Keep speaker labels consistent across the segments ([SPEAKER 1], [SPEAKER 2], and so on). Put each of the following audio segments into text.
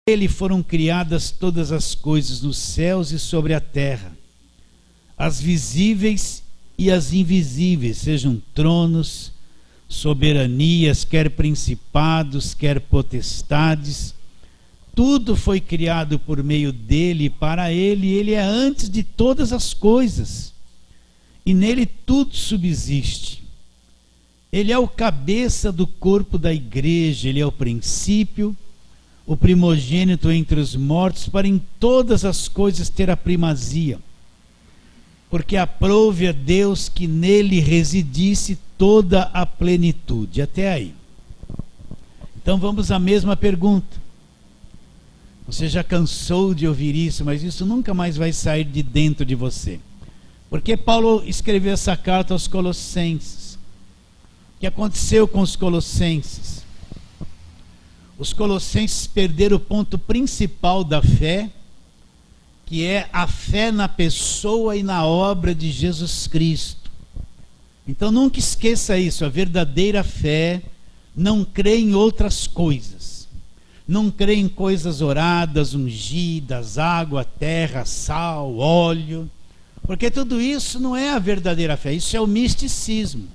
[SPEAKER 1] Nele foram criadas todas as coisas nos céus e sobre a terra, as visíveis e as invisíveis, sejam tronos, soberanias, quer principados, quer potestades. Tudo foi criado por meio dele e para ele, e ele é antes de todas as coisas, e nele tudo subsiste. Ele é o cabeça do corpo da igreja, ele é o princípio, o primogênito entre os mortos, para em todas as coisas ter a primazia. Porque aprouve a Deus que nele residisse toda a plenitude. Até aí. Então vamos à mesma pergunta. Você já cansou de ouvir isso, mas isso nunca mais vai sair de dentro de você. Porque Paulo escreveu essa carta aos Colossenses. O que aconteceu com os Colossenses? Os Colossenses perderam o ponto principal da fé, que é a fé na pessoa e na obra de Jesus Cristo. Então nunca esqueça isso, a verdadeira fé não crê em outras coisas. Não crê em coisas oradas, ungidas, água, terra, sal, óleo, porque tudo isso não é a verdadeira fé, isso é o misticismo.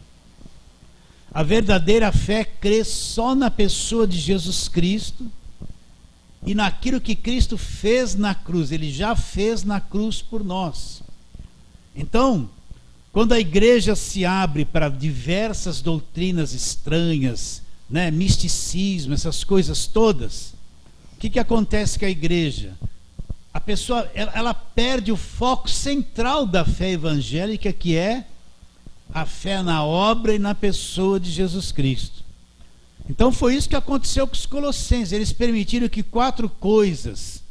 [SPEAKER 1] A verdadeira fé crê só na pessoa de Jesus Cristo e naquilo que Cristo fez na cruz. Ele já fez na cruz por nós. Então, quando a igreja se abre para diversas doutrinas estranhas, né, misticismo, essas coisas todas, o que acontece com a igreja? A pessoa ela perde o foco central da fé evangélica, que é a fé na obra e na pessoa de Jesus Cristo. Então foi isso que aconteceu com os Colossenses. Eles permitiram que 4 coisas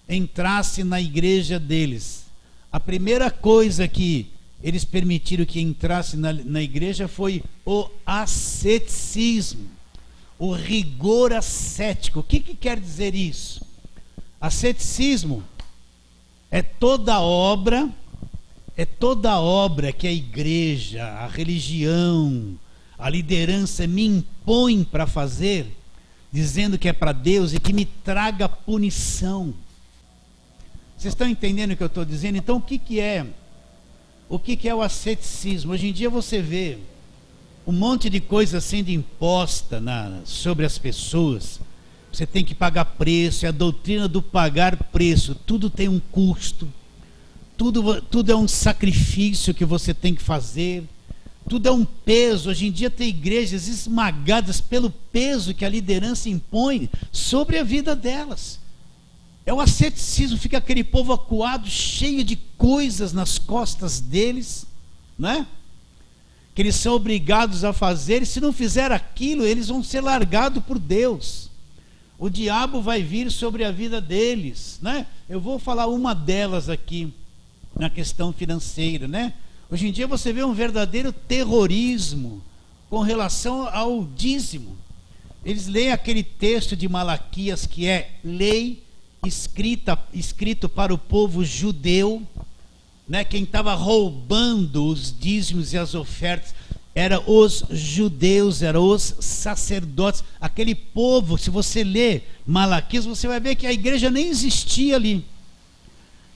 [SPEAKER 1] entrassem na igreja deles. A primeira coisa que eles permitiram que entrasse na igreja foi o asceticismo, o rigor ascético. O que quer dizer isso? Asceticismo é toda obra que a igreja, a religião, a liderança me impõe para fazer, dizendo que é para Deus e que me traga punição. Vocês estão entendendo o que eu estou dizendo? Então o que é o asceticismo? Hoje em dia você vê um monte de coisa sendo imposta sobre as pessoas. Você tem que pagar preço, é a doutrina do pagar preço, tudo tem um custo. Tudo é um sacrifício que você tem que fazer. Tudo é um peso. Hoje em dia tem igrejas esmagadas pelo peso que a liderança impõe sobre a vida delas. É o asceticismo, fica aquele povo acuado, cheio de coisas nas costas deles, né? Que eles são obrigados a fazer, e se não fizer aquilo, eles vão ser largados por Deus. O diabo vai vir sobre a vida deles, né? Eu vou falar uma delas aqui, na questão financeira, né? Hoje em dia você vê um verdadeiro terrorismo com relação ao dízimo. Eles leem aquele texto de Malaquias que é lei escrito para o povo judeu, né? Quem estava roubando os dízimos e as ofertas eram os judeus, eram os sacerdotes, aquele povo. Se você ler Malaquias, você vai ver que a igreja nem existia ali.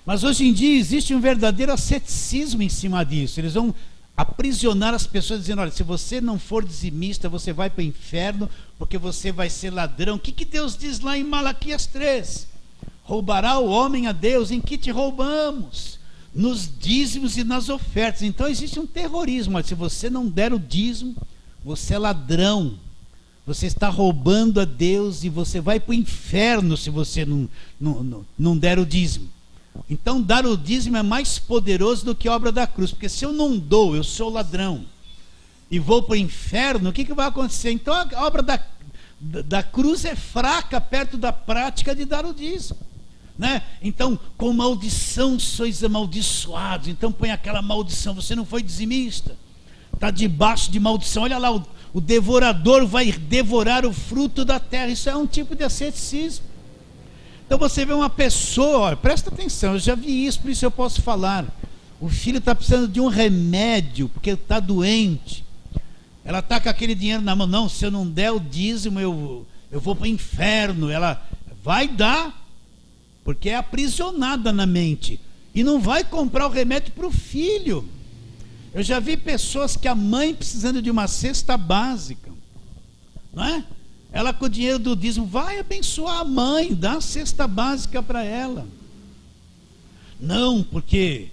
[SPEAKER 1] Mas hoje em dia existe um verdadeiro asceticismo em cima disso. Eles vão aprisionar as pessoas dizendo, olha, se você não for dizimista, você vai para o inferno, porque você vai ser ladrão. O que Deus diz lá em Malaquias 3? Roubará o homem a Deus? Em que te roubamos? Nos dízimos e nas ofertas. Então existe um terrorismo. Olha, se você não der o dízimo, você é ladrão. Você está roubando a Deus e você vai para o inferno se você não der o dízimo. Então dar o dízimo é mais poderoso do que a obra da cruz, porque se eu não dou, eu sou ladrão e vou para o inferno, o que vai acontecer? Então a obra da cruz é fraca perto da prática de dar o dízimo, né? Então, com maldição sois amaldiçoados. Então põe aquela maldição, você não foi dizimista, está debaixo de maldição. Olha lá, o devorador vai devorar o fruto da terra. Isso é um tipo de asceticismo. Então você vê uma pessoa, olha, presta atenção, eu já vi isso, por isso eu posso falar. O filho está precisando de um remédio, porque está doente. Ela está com aquele dinheiro na mão. Não, se eu não der o dízimo, eu vou para o inferno. Ela Vai dar, porque é aprisionada na mente. E não vai comprar o remédio para o filho. Eu já vi pessoas que a mãe precisando de uma cesta básica, não é? Ela com o dinheiro do dízimo vai abençoar a mãe, dá a cesta básica para ela. Não, porque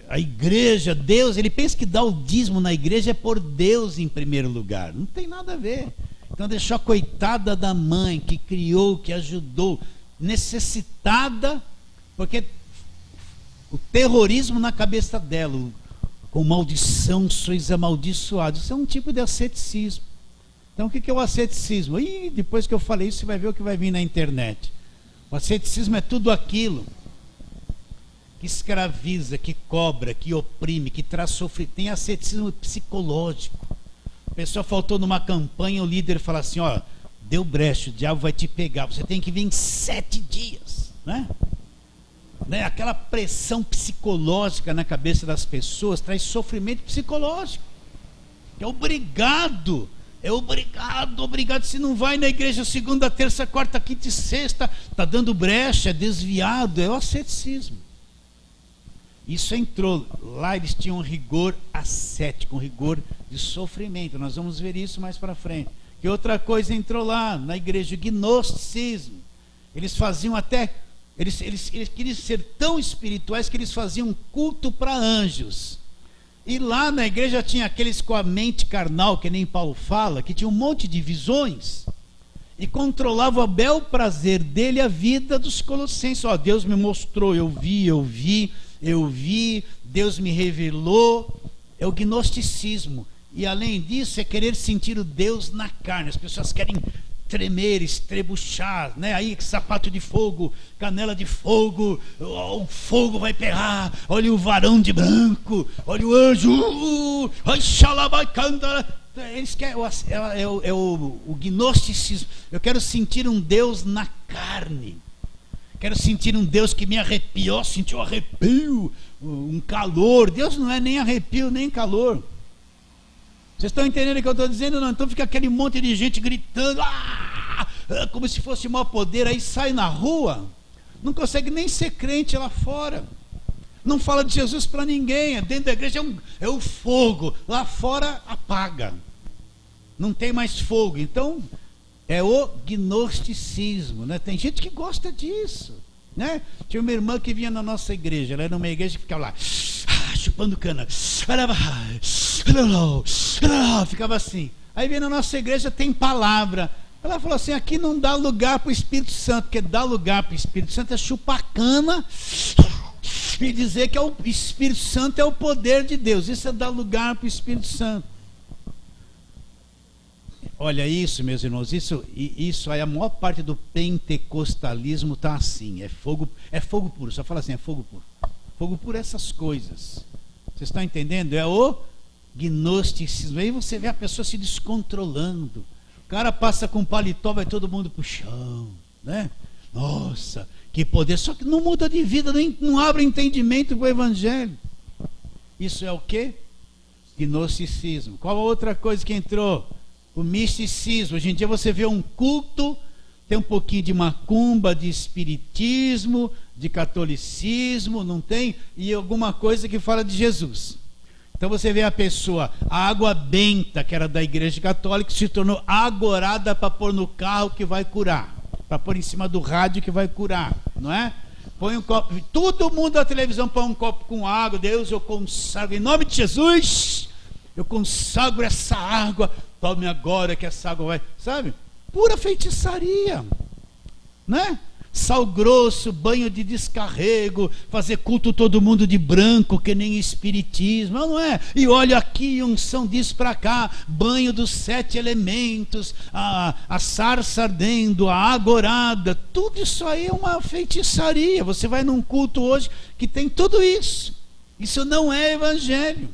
[SPEAKER 1] a igreja, Deus, ele pensa que dar o dízimo na igreja é por Deus em primeiro lugar. Não tem nada a ver. Então deixou a coitada da mãe que criou, que ajudou, necessitada, porque o terrorismo na cabeça dela, com maldição sois amaldiçoados. Isso é um tipo de asceticismo. Então o que é o asceticismo? E depois que eu falei isso, você vai ver o que vai vir na internet. O asceticismo é tudo aquilo que escraviza, que cobra, que oprime, que traz sofrimento. Tem asceticismo psicológico. A pessoa faltou numa campanha, o líder fala assim, ó, deu brecha, o diabo vai te pegar, você tem que vir em 7 dias, né? Aquela pressão psicológica na cabeça das pessoas traz sofrimento psicológico. É obrigado, se não vai na igreja segunda, terça, quarta, quinta e sexta, está dando brecha, é desviado, é o asceticismo. Isso entrou, lá eles tinham um rigor ascético, um rigor de sofrimento, nós vamos ver isso mais para frente. Que outra coisa entrou lá na igreja, o gnosticismo. Eles faziam até, eles queriam ser tão espirituais que eles faziam culto para anjos. E lá na igreja tinha aqueles com a mente carnal, que nem Paulo fala, que tinha um monte de visões, e controlava o bel prazer dele a vida dos colossenses. Ó, Deus me mostrou, eu vi, Deus me revelou. É o gnosticismo. E além disso é querer sentir o Deus na carne. As pessoas querem tremer, estrebuchar, né? Aí sapato de fogo, canela de fogo, o fogo vai pegar, olha o varão de branco, olha o anjo, eles querem, o gnosticismo. Eu quero sentir um Deus na carne. Quero sentir um Deus que me arrepiou, sentiu um arrepio, um calor. Deus não é nem arrepio, nem calor. Vocês estão entendendo o que eu estou dizendo? Não? Então fica aquele monte de gente gritando, como se fosse o maior poder. Aí sai na rua, não consegue nem ser crente lá fora. Não fala de Jesus para ninguém. Dentro da igreja é o fogo, lá fora apaga. Não tem mais fogo. Então é o gnosticismo, né? Tem gente que gosta disso, né? Tinha uma irmã que vinha na nossa igreja. Ela era uma igreja que ficava lá chupando cana, ficava assim. Aí vem na nossa igreja, tem palavra. Ela falou assim, aqui não dá lugar para o Espírito Santo, porque dá lugar para o Espírito Santo é chupar cana e dizer que o Espírito Santo é o poder de Deus. Isso é dar lugar para o Espírito Santo. Olha isso, meus irmãos, isso aí, a maior parte do pentecostalismo está assim, é fogo puro, só fala assim, é fogo puro. Fogo puro é essas coisas. Vocês estão entendendo? É o gnosticismo. Aí você vê a pessoa se descontrolando. O cara passa com paletó, vai todo mundo pro chão, né? Nossa, que poder. Só que não muda de vida, nem não abre entendimento para o evangelho. Isso é o quê? Gnosticismo. Qual a outra coisa que entrou? O misticismo. Hoje em dia você vê um culto, tem um pouquinho de macumba, de espiritismo, de catolicismo, não tem? E alguma coisa que fala de Jesus. Então você vê a pessoa, a água benta, que era da igreja católica, se tornou agorada para pôr no carro que vai curar, para pôr em cima do rádio que vai curar, não é? Põe um copo, todo mundo da televisão põe um copo com água. Deus, eu consagro, em nome de Jesus, eu consagro essa água, tome agora que essa água vai, sabe? Pura feitiçaria, né? Sal grosso, banho de descarrego, fazer culto todo mundo de branco, que nem espiritismo, não é? E olha aqui, unção disso para cá, banho dos 7 elementos, a sarça ardendo, a agorada, tudo isso aí é uma feitiçaria. Você vai num culto hoje que tem tudo isso. Isso não é evangelho.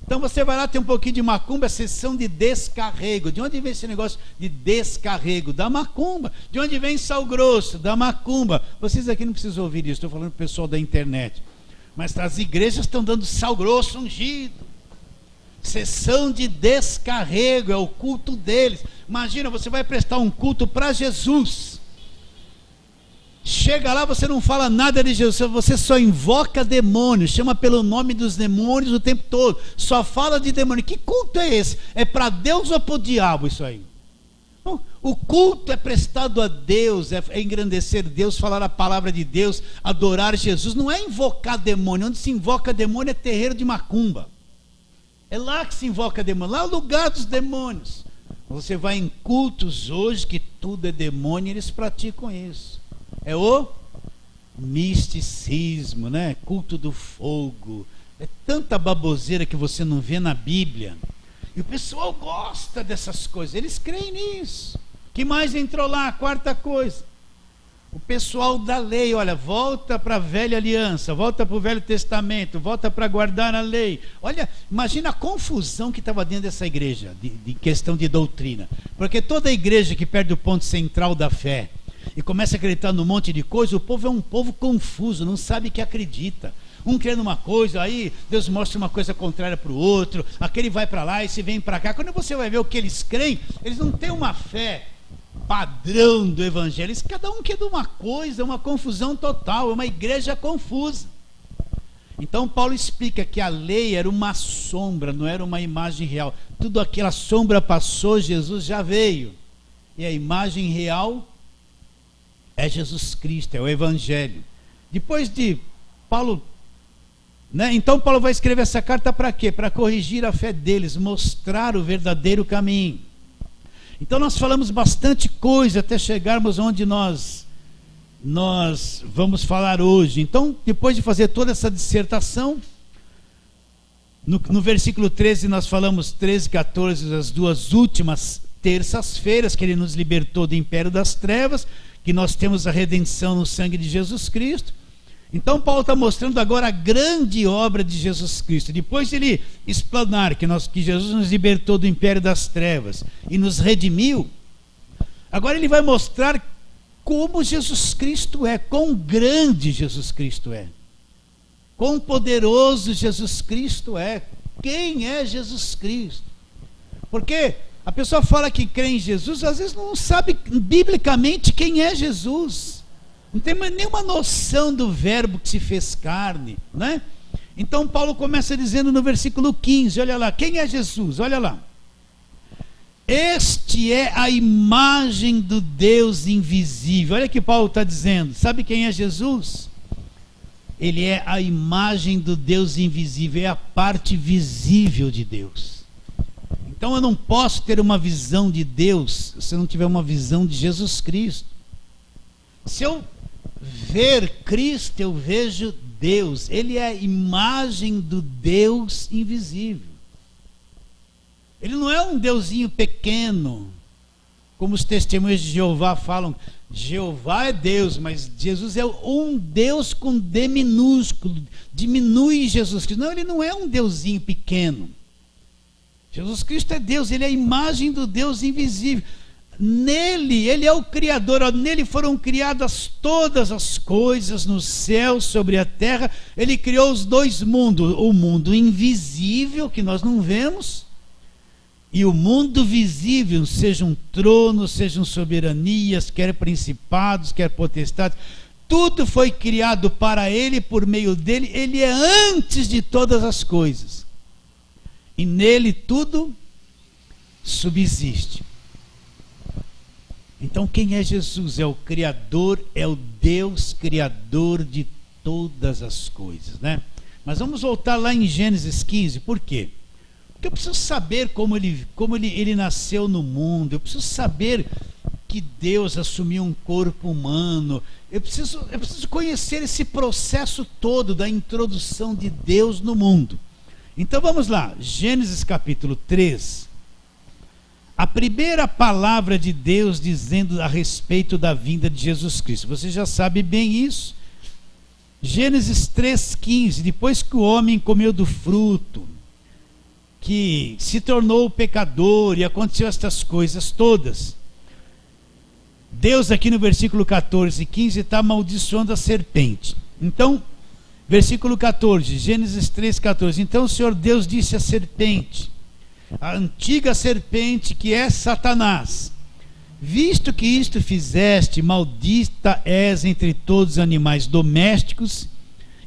[SPEAKER 1] Então você vai lá, tem um pouquinho de macumba, sessão de descarrego. De onde vem esse negócio de descarrego? Da macumba. De onde vem sal grosso? Da macumba. Vocês aqui não precisam ouvir isso, estou falando para o pessoal da internet. Mas as igrejas estão dando sal grosso ungido. Sessão de descarrego, é o culto deles. Imagina, você vai prestar um culto para Jesus. chega lá, você não fala nada de Jesus, você só invoca demônios, chama pelo nome dos demônios o tempo todo, só fala de demônio. Que culto é esse? É para Deus ou para o diabo isso aí? Não, o culto é prestado a Deus, é engrandecer Deus, falar a palavra de Deus, adorar Jesus, não é invocar demônio. Onde se invoca demônio é terreiro de macumba, é lá que se invoca demônio, lá é o lugar dos demônios. Você vai em cultos hoje que tudo é demônio, eles praticam isso. É o misticismo, né? Culto do fogo. É tanta baboseira que você não vê na Bíblia. E o pessoal gosta dessas coisas, eles creem nisso. Que mais entrou lá? Quarta coisa. O pessoal da lei, olha, volta para a velha aliança, volta para o Velho Testamento, volta para guardar a lei. Olha, imagina a confusão que estava dentro dessa igreja, de questão de doutrina. Porque toda igreja que perde o ponto central da fé e começa a acreditar num monte de coisa, o povo é um povo confuso, não sabe que acredita. Um crê numa coisa, aí Deus mostra uma coisa contrária para o outro, aquele vai para lá, esse vem para cá. Quando você vai ver o que eles creem, eles não têm uma fé padrão do evangelho, cada um quer de uma coisa, uma confusão total, é uma igreja confusa. Então Paulo explica que a lei era uma sombra, não era uma imagem real. Tudo aquela sombra passou, Jesus já veio, e a imagem real é Jesus Cristo, é o evangelho. Depois de Paulo, né? Então Paulo vai escrever essa carta para quê? Para corrigir a fé deles, mostrar o verdadeiro caminho. Então nós falamos bastante coisa até chegarmos onde nós vamos falar hoje. Então, depois de fazer toda essa dissertação, no versículo 13 nós falamos 13 e 14, as duas últimas terças-feiras, que ele nos libertou do império das trevas, que nós temos a redenção no sangue de Jesus Cristo. Então Paulo está mostrando agora a grande obra de Jesus Cristo. Depois de ele explanar que Jesus nos libertou do império das trevas e nos redimiu, agora ele vai mostrar como Jesus Cristo é, quão grande Jesus Cristo é, quão poderoso Jesus Cristo é, quem é Jesus Cristo. Porque a pessoa fala que crê em Jesus, às vezes não sabe biblicamente quem é Jesus. Não tem nenhuma noção do verbo que se fez carne, né? Então Paulo começa dizendo no versículo 15, olha lá, quem é Jesus? Olha lá. Este é a imagem do Deus invisível. Olha o que Paulo está dizendo. Sabe quem é Jesus? Ele é a imagem do Deus invisível, é a parte visível de Deus. Então eu não posso ter uma visão de Deus se eu não tiver uma visão de Jesus Cristo. Se eu ver Cristo, eu vejo Deus. Ele é a imagem do Deus invisível. Ele não é um deusinho pequeno, como os testemunhos de Jeová falam. Jeová é Deus, mas Jesus é um Deus com D minúsculo, diminui Jesus Cristo. Não, ele não é um deusinho pequeno. Jesus Cristo é Deus, ele é a imagem do Deus invisível. Nele, ele é o Criador, nele foram criadas todas as coisas no céu, sobre a terra. Ele criou os dois mundos, o mundo invisível, que nós não vemos, e o mundo visível, sejam tronos, sejam soberanias, quer principados, quer potestades. Tudo foi criado para ele, por meio dele. Ele é antes de todas as coisas, e nele tudo subsiste. Então quem é Jesus? É o Criador, é o Deus Criador de todas as coisas, né? Mas vamos voltar lá em Gênesis 15, por quê? Porque eu preciso saber como ele nasceu no mundo, eu preciso saber que Deus assumiu um corpo humano, eu preciso conhecer esse processo todo da introdução de Deus no mundo. Então vamos lá, Gênesis capítulo 3, a primeira palavra de Deus dizendo a respeito da vinda de Jesus Cristo. Você já sabe bem isso. Gênesis 3,15, depois que o homem comeu do fruto, que se tornou pecador e aconteceu estas coisas todas, Deus aqui no versículo 14 e 15 está amaldiçoando a serpente. Então, versículo 14, Gênesis 3,14, então o Senhor Deus disse à serpente, a antiga serpente que é Satanás, Visto que isto fizeste, maldita és entre todos os animais domésticos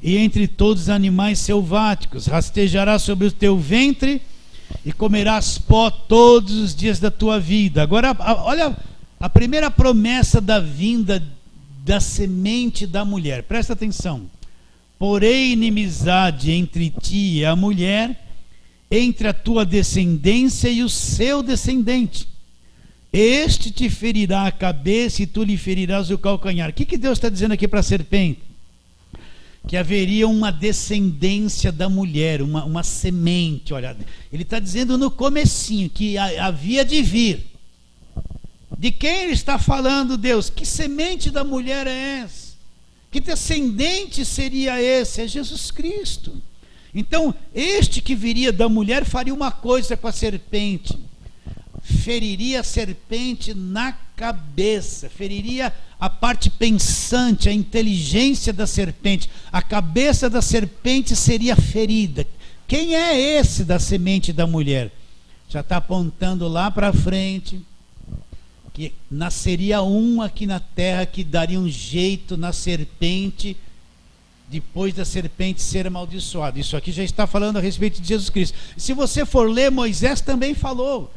[SPEAKER 1] e entre todos os animais selváticos. Rastejarás sobre o teu ventre e comerás pó todos os dias da tua vida. Agora, olha a primeira promessa da vinda da semente da mulher. Presta atenção. Porém, inimizade entre ti e a mulher, entre a tua descendência e o seu descendente. Este te ferirá a cabeça e tu lhe ferirás o calcanhar. O que Deus está dizendo aqui para a serpente? Que haveria uma descendência da mulher, uma semente. Olha, ele está dizendo no comecinho que havia de vir. De quem ele está falando, Deus? Que semente da mulher é essa? Que descendente seria esse? É Jesus Cristo. Então, este que viria da mulher faria uma coisa com a serpente. Feriria a serpente na cabeça, feriria a parte pensante, a inteligência da serpente. A cabeça da serpente seria ferida. Quem é esse da semente da mulher? Já está apontando lá para frente, que nasceria um aqui na terra que daria um jeito na serpente, depois da serpente ser amaldiçoada. Isso aqui já está falando a respeito de Jesus Cristo. Se você for ler, Moisés também falou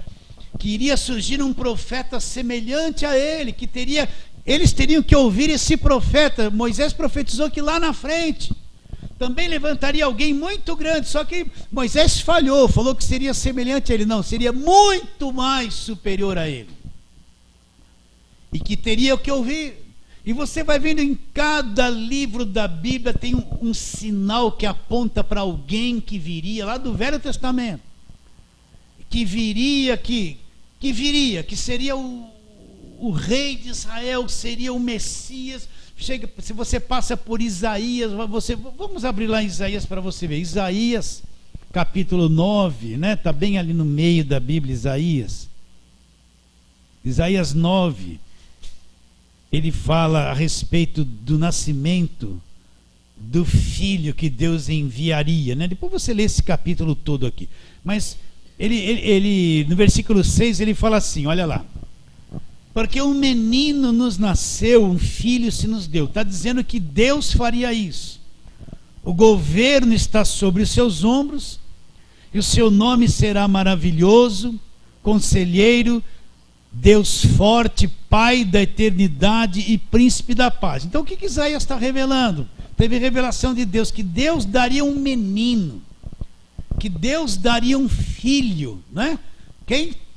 [SPEAKER 1] que iria surgir um profeta semelhante a ele, que eles teriam que ouvir esse profeta. Moisés profetizou que lá na frente também levantaria alguém muito grande, só que Moisés falhou, falou que seria semelhante a ele. Não, seria muito mais superior a ele, e que teria que ouvir. E você vai vendo em cada livro da Bíblia tem um sinal que aponta para alguém que viria, lá do Velho Testamento, que seria o rei de Israel, seria o Messias. Se você passa por Isaías, vamos abrir lá em Isaías para você ver. Isaías, capítulo 9, né? Está bem ali no meio da Bíblia, Isaías. Isaías 9, ele fala a respeito do nascimento do filho que Deus enviaria, né? Depois você lê esse capítulo todo aqui. Mas ele no versículo 6 ele fala assim, olha lá: porque um menino nos nasceu, um filho se nos deu. Está dizendo que Deus faria isso. O governo está sobre os seus ombros, e o seu nome será maravilhoso, conselheiro, Deus forte, Pai da eternidade e príncipe da paz. Então o que Isaías está revelando? Teve revelação de Deus, que Deus daria um menino, que Deus daria um filho, né?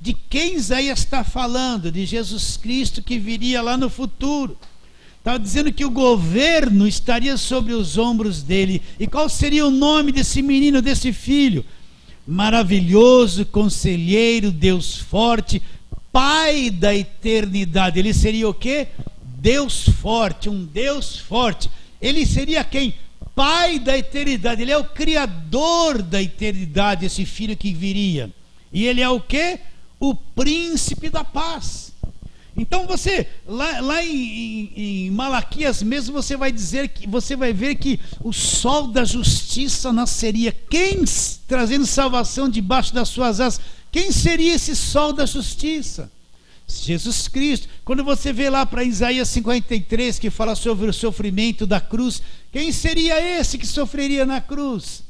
[SPEAKER 1] De quem Isaías está falando? De Jesus Cristo, que viria lá no futuro. Estava dizendo que o governo estaria sobre os ombros dele. E qual seria o nome desse menino, desse filho? Maravilhoso, conselheiro, Deus forte, Pai da eternidade. Ele seria o quê? Deus forte, um Deus forte. Ele seria quem? Pai da eternidade. Ele é o criador da eternidade, esse filho que viria. E ele é o quê? O príncipe da paz. Então você, lá em Malaquias mesmo, você vai ver que o sol da justiça nasceria. Quem trazendo salvação debaixo das suas asas? Quem seria esse sol da justiça? Jesus Cristo. Quando você vê lá para Isaías 53, que fala sobre o sofrimento da cruz, quem seria esse que sofreria na cruz?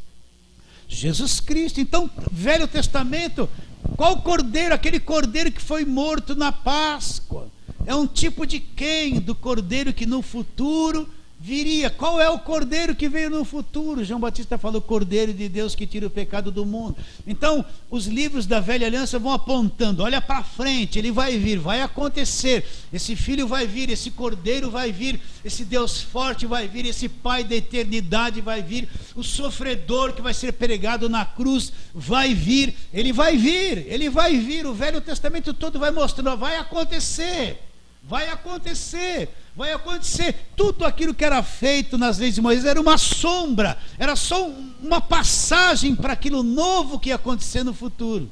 [SPEAKER 1] Jesus Cristo. Então, Velho Testamento, qual cordeiro? Aquele cordeiro que foi morto na Páscoa. É um tipo de quem? Do cordeiro que no futuro viria. Qual é o cordeiro que veio no futuro? João Batista falou: cordeiro de Deus que tira o pecado do mundo. Então os livros da velha aliança vão apontando, olha para frente, ele vai vir, vai acontecer, esse filho vai vir, esse cordeiro vai vir, esse Deus forte vai vir, esse Pai da eternidade vai vir, o sofredor que vai ser pregado na cruz vai vir, ele vai vir, ele vai vir. O Velho Testamento todo vai mostrando, vai acontecer, vai acontecer, vai acontecer. Tudo aquilo que era feito nas leis de Moisés era uma sombra, era só uma passagem para aquilo novo que ia acontecer no futuro.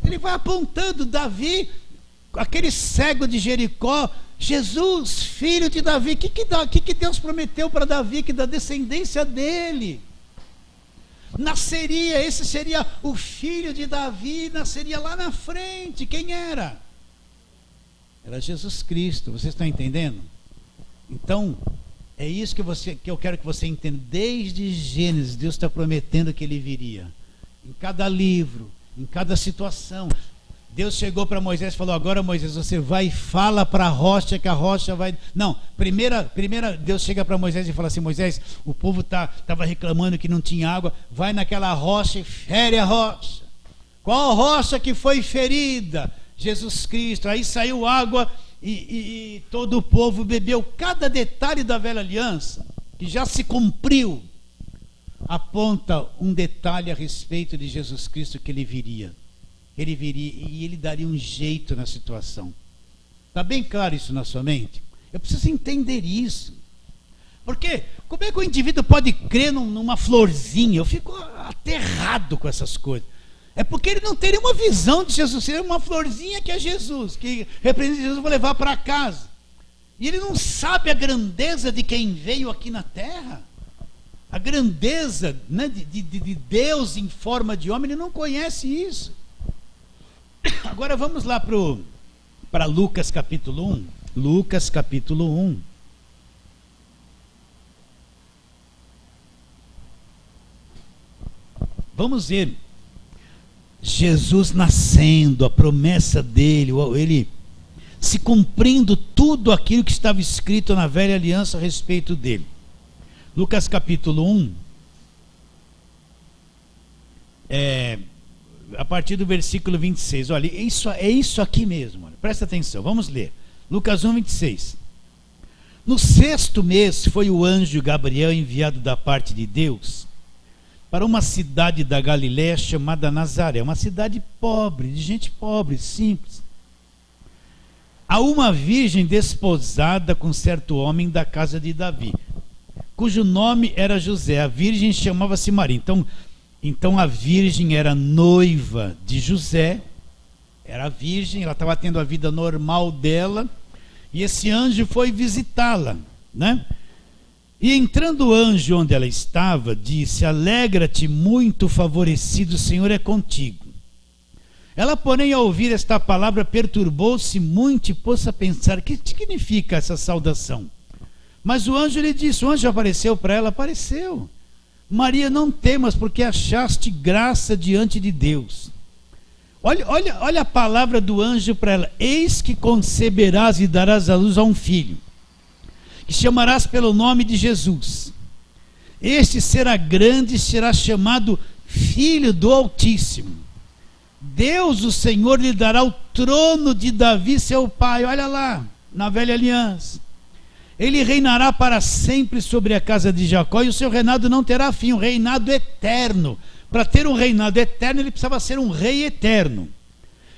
[SPEAKER 1] Ele vai apontando Davi, aquele cego de Jericó, Jesus, filho de Davi. O que Deus prometeu para Davi? Que da descendência dele nasceria, esse seria o filho de Davi, nasceria lá na frente. Quem era? Era Jesus Cristo. Vocês estão entendendo? Então, é isso que eu quero que você entenda. Desde Gênesis, Deus está prometendo que Ele viria. Em cada livro, em cada situação. Deus chegou para Moisés e falou: agora, Moisés, você vai e fala para a rocha que a rocha vai... Não, primeira Deus chega para Moisés e fala assim: Moisés, o povo estava reclamando que não tinha água, vai naquela rocha e fere a rocha. Qual rocha que foi ferida? Jesus Cristo. Aí saiu água e todo o povo bebeu. Cada detalhe da velha aliança, que já se cumpriu, aponta um detalhe a respeito de Jesus Cristo, que Ele viria. Ele viria e Ele daria um jeito na situação. Está bem claro isso na sua mente? Eu preciso entender isso. Porque como é que o indivíduo pode crer numa florzinha? Eu fico aterrado com essas coisas. É porque ele não teria uma visão de Jesus. Seria uma florzinha que é Jesus, que representa Jesus, vou levar para casa. E ele não sabe a grandeza de quem veio aqui na terra. A grandeza, né, de Deus em forma de homem, ele não conhece isso. Agora vamos lá para Lucas capítulo 1. Lucas capítulo 1. Vamos ver Jesus nascendo, a promessa dele, ele se cumprindo tudo aquilo que estava escrito na velha aliança a respeito dele. Lucas capítulo 1, a partir do versículo 26, olha, é isso aqui mesmo, olha, presta atenção, vamos ler, Lucas 1, 26. No 6º mês foi o anjo Gabriel enviado da parte de Deus para uma cidade da Galiléia chamada Nazaré, uma cidade pobre, de gente pobre, simples, a uma virgem desposada com certo homem da casa de Davi, cujo nome era José. A virgem chamava-se Maria. Então a virgem era noiva de José, era virgem, ela estava tendo a vida normal dela, e esse anjo foi visitá-la, né? E entrando o anjo onde ela estava, disse: alegra-te, muito favorecido, o Senhor é contigo. Ela, porém, ao ouvir esta palavra, perturbou-se muito e pôs a pensar: o que significa essa saudação? Mas o anjo lhe disse, o anjo apareceu para ela, apareceu: Maria, não temas, porque achaste graça diante de Deus. Olha a palavra do anjo para ela: eis que conceberás e darás à luz a um filho, que chamarás pelo nome de Jesus. Este será grande e será chamado Filho do Altíssimo. Deus, o Senhor, lhe dará o trono de Davi, seu pai. Olha lá, na velha aliança. Ele reinará para sempre sobre a casa de Jacó, e o seu reinado não terá fim, um reinado eterno. Para ter um reinado eterno, ele precisava ser um rei eterno.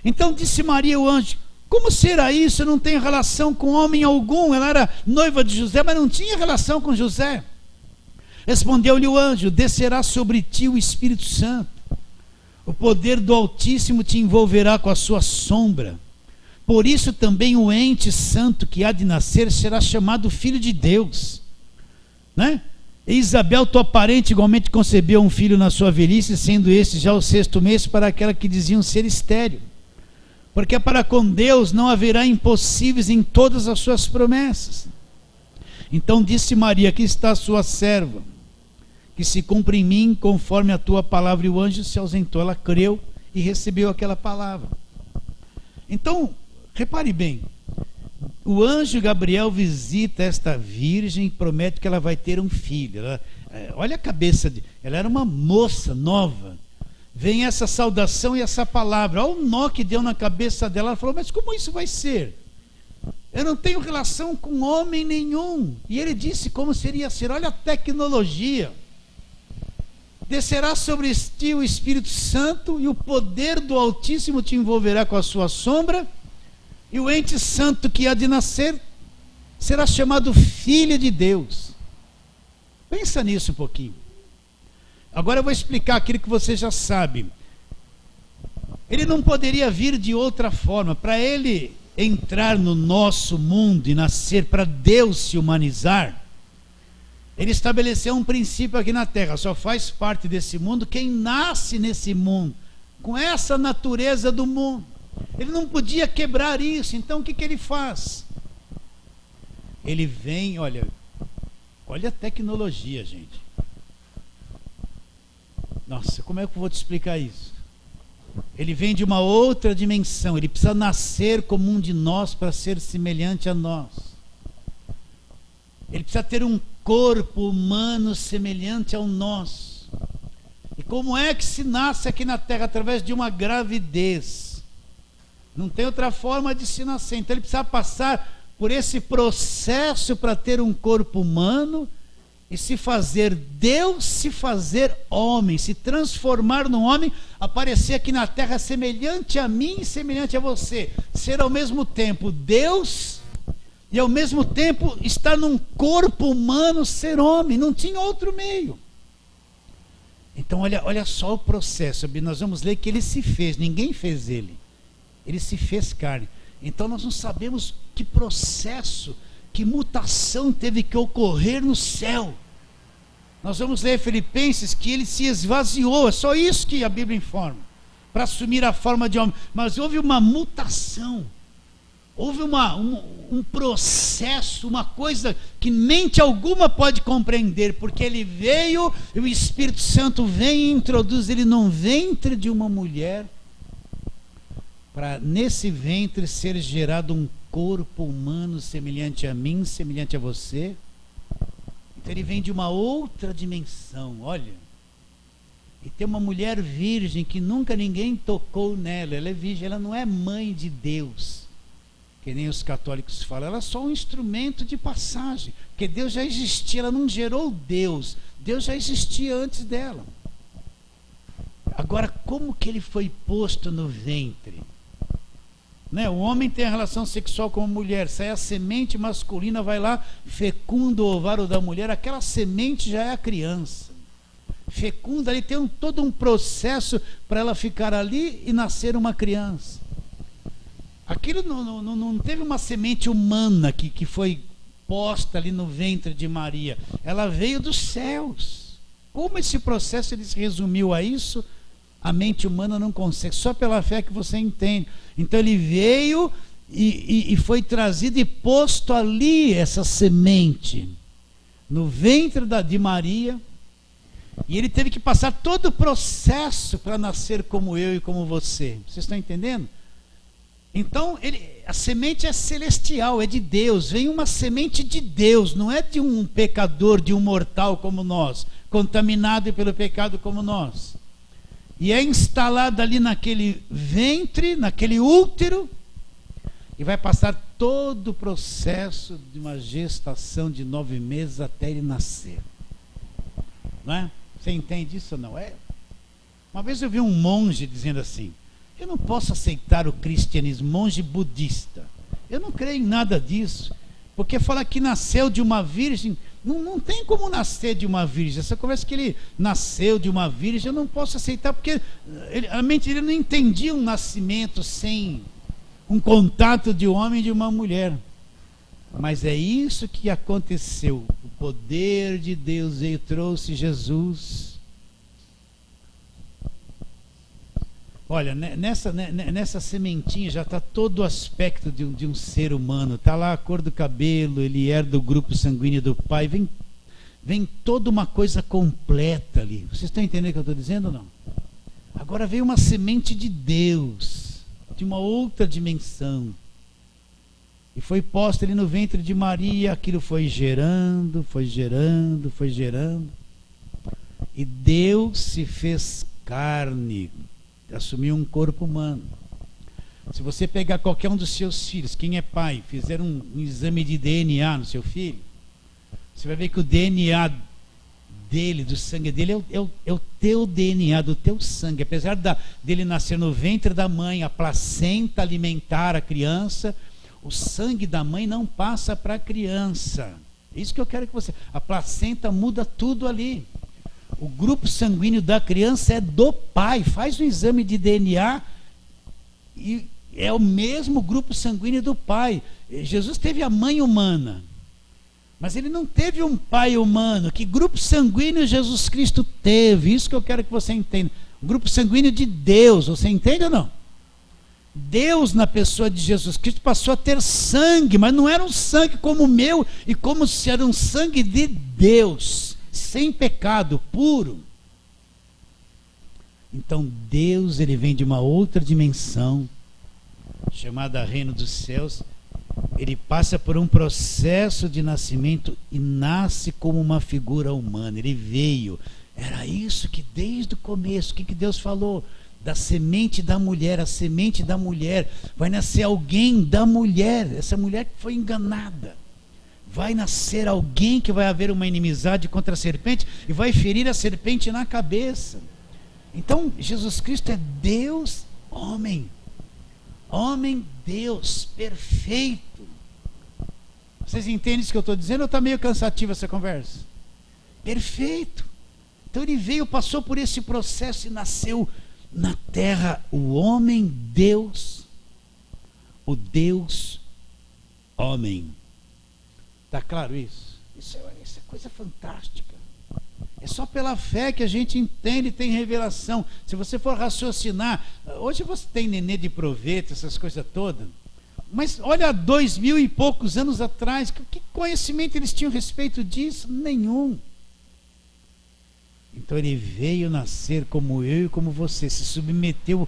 [SPEAKER 1] Então disse Maria, o anjo: como será isso? Eu não tenho relação com homem algum. Ela era noiva de José, mas não tinha relação com José. Respondeu-lhe o anjo: descerá sobre ti o Espírito Santo, o poder do Altíssimo te envolverá com a sua sombra. Por isso também o ente santo que há de nascer será chamado Filho de Deus, né? E Isabel, tua parente, igualmente concebeu um filho na sua velhice, sendo este já o 6º mês para aquela que diziam ser estéril. Porque para com Deus não haverá impossíveis em todas as suas promessas. Então disse Maria: aqui está a sua serva, que se cumpra em mim conforme a tua palavra. E o anjo se ausentou. Ela creu e recebeu aquela palavra. Então, repare bem, o anjo Gabriel visita esta virgem e promete que ela vai ter um filho. Olha a cabeça ela era uma moça nova. Vem essa saudação e essa palavra. Olha o nó que deu na cabeça dela. Ela falou: mas como isso vai ser? Eu não tenho relação com homem nenhum. E ele disse como seria ser. Olha a tecnologia. Descerá sobre ti o Espírito Santo, e o poder do Altíssimo te envolverá com a sua sombra, e o ente santo que há de nascer será chamado Filho de Deus. Pensa nisso um pouquinho. Agora eu vou explicar aquilo que você já sabe. Ele não poderia vir de outra forma. Para ele entrar no nosso mundo e nascer, para Deus se humanizar, ele estabeleceu um princípio aqui na terra: só faz parte desse mundo quem nasce nesse mundo, com essa natureza do mundo. Ele não podia quebrar isso. Então o que ele faz? Ele vem, olha a tecnologia, gente. Nossa, como é que eu vou te explicar isso? Ele vem de uma outra dimensão. Ele precisa nascer como um de nós para ser semelhante a nós. Ele precisa ter um corpo humano semelhante ao nosso. E como é que se nasce aqui na Terra? Através de uma gravidez. Não tem outra forma de se nascer. Então ele precisa passar por esse processo para ter um corpo humano e se fazer Deus, se fazer homem, se transformar num homem, aparecer aqui na Terra semelhante a mim e semelhante a você. Ser ao mesmo tempo Deus e ao mesmo tempo estar num corpo humano, ser homem. Não tinha outro meio. Então olha só o processo. Nós vamos ler que ele se fez, ninguém fez ele. Ele se fez carne. Então nós não sabemos que processo, que mutação teve que ocorrer no céu. Nós vamos ler Filipenses que ele se esvaziou, é só isso que a Bíblia informa, para assumir a forma de homem. Mas houve uma mutação, houve um processo, uma coisa que mente alguma pode compreender, porque ele veio e o Espírito Santo vem e introduz ele num ventre de uma mulher, para nesse ventre ser gerado um corpo humano semelhante a mim, semelhante a você. Então ele vem de uma outra dimensão, olha. E tem uma mulher virgem que nunca ninguém tocou nela, ela é virgem, ela não é mãe de Deus, que nem os católicos falam, ela é só um instrumento de passagem, porque Deus já existia, ela não gerou Deus, Deus já existia antes dela. Agora, como que ele foi posto no ventre? Né? O homem tem a relação sexual com a mulher, sai a semente masculina, vai lá, fecunda o ovário da mulher, aquela semente já é a criança. Fecunda, ali tem todo um processo para ela ficar ali e nascer uma criança. Aquilo não teve uma semente humana que foi posta ali no ventre de Maria, ela veio dos céus. Como esse processo ele se resumiu a isso? A mente humana não consegue, só pela fé que você entende. Então ele veio e foi trazido e posto ali essa semente, no ventre de Maria, e ele teve que passar todo o processo para nascer como eu e como você. Vocês estão entendendo? Então a semente é celestial, é de Deus, vem uma semente de Deus, não é de um pecador, de um mortal como nós, contaminado pelo pecado como nós. E é instalada ali naquele ventre, naquele útero, e vai passar todo o processo de uma gestação de 9 meses até ele nascer. Não é? Você entende isso ou não? Uma vez eu vi um monge dizendo assim, eu não posso aceitar o cristianismo, monge budista. Eu não creio em nada disso, porque fala que nasceu de uma virgem. Não tem como nascer de uma virgem. Essa conversa que ele nasceu de uma virgem, eu não posso aceitar, porque a mente dele não entendia um nascimento sem um contato de um homem e de uma mulher. Mas é isso que aconteceu. O poder de Deus veio, trouxe Jesus. Olha, nessa sementinha já está todo o aspecto de um ser humano. Está lá a cor do cabelo, ele é do grupo sanguíneo do pai. Vem toda uma coisa completa ali. Vocês estão entendendo o que eu estou dizendo ou não? Agora veio uma semente de Deus, de uma outra dimensão. E foi posta ali no ventre de Maria, aquilo foi gerando, foi gerando, foi gerando. E Deus se fez carne, assumiu um corpo humano. Se você pegar qualquer um dos seus filhos, quem é pai, fizer um exame de DNA no seu filho, você vai ver que o DNA dele, do sangue dele, é o teu DNA, do teu sangue. Apesar dele nascer no ventre da mãe, a placenta alimentar a criança, o sangue da mãe não passa para a criança. É isso que eu quero que você... A placenta muda tudo ali. O grupo sanguíneo da criança é do pai. Faz um exame de DNA e é o mesmo grupo sanguíneo do pai. Jesus teve a mãe humana, mas ele não teve um pai humano. Que grupo sanguíneo Jesus Cristo teve? Isso que eu quero que você entenda. O grupo sanguíneo de Deus, você entende ou não? Deus, na pessoa de Jesus Cristo, passou a ter sangue, mas não era um sangue como o meu, e como se era um sangue de Deus, sem pecado, puro. Então Deus, ele vem de uma outra dimensão, chamada Reino dos Céus. Ele passa por um processo de nascimento e nasce como uma figura humana. Ele veio. Era isso que desde o começo, o que Deus falou? Da semente da mulher, a semente da mulher. Vai nascer alguém da mulher. Essa mulher que foi enganada. Vai nascer alguém que vai haver uma inimizade contra a serpente e vai ferir a serpente na cabeça. Então, Jesus Cristo é Deus, homem. Homem, Deus, perfeito. Vocês entendem isso que eu estou dizendo ou está meio cansativa essa conversa? Perfeito. Então ele veio, passou por esse processo e nasceu na terra o homem, Deus, o Deus, homem. Está claro isso? Isso é coisa fantástica. É só pela fé que a gente entende e tem revelação. Se você for raciocinar, hoje você tem nenê de proveito, essas coisas todas. Mas olha, 2000 e poucos anos atrás, que conhecimento eles tinham a respeito disso? Nenhum. Então ele veio nascer como eu e como você, se submeteu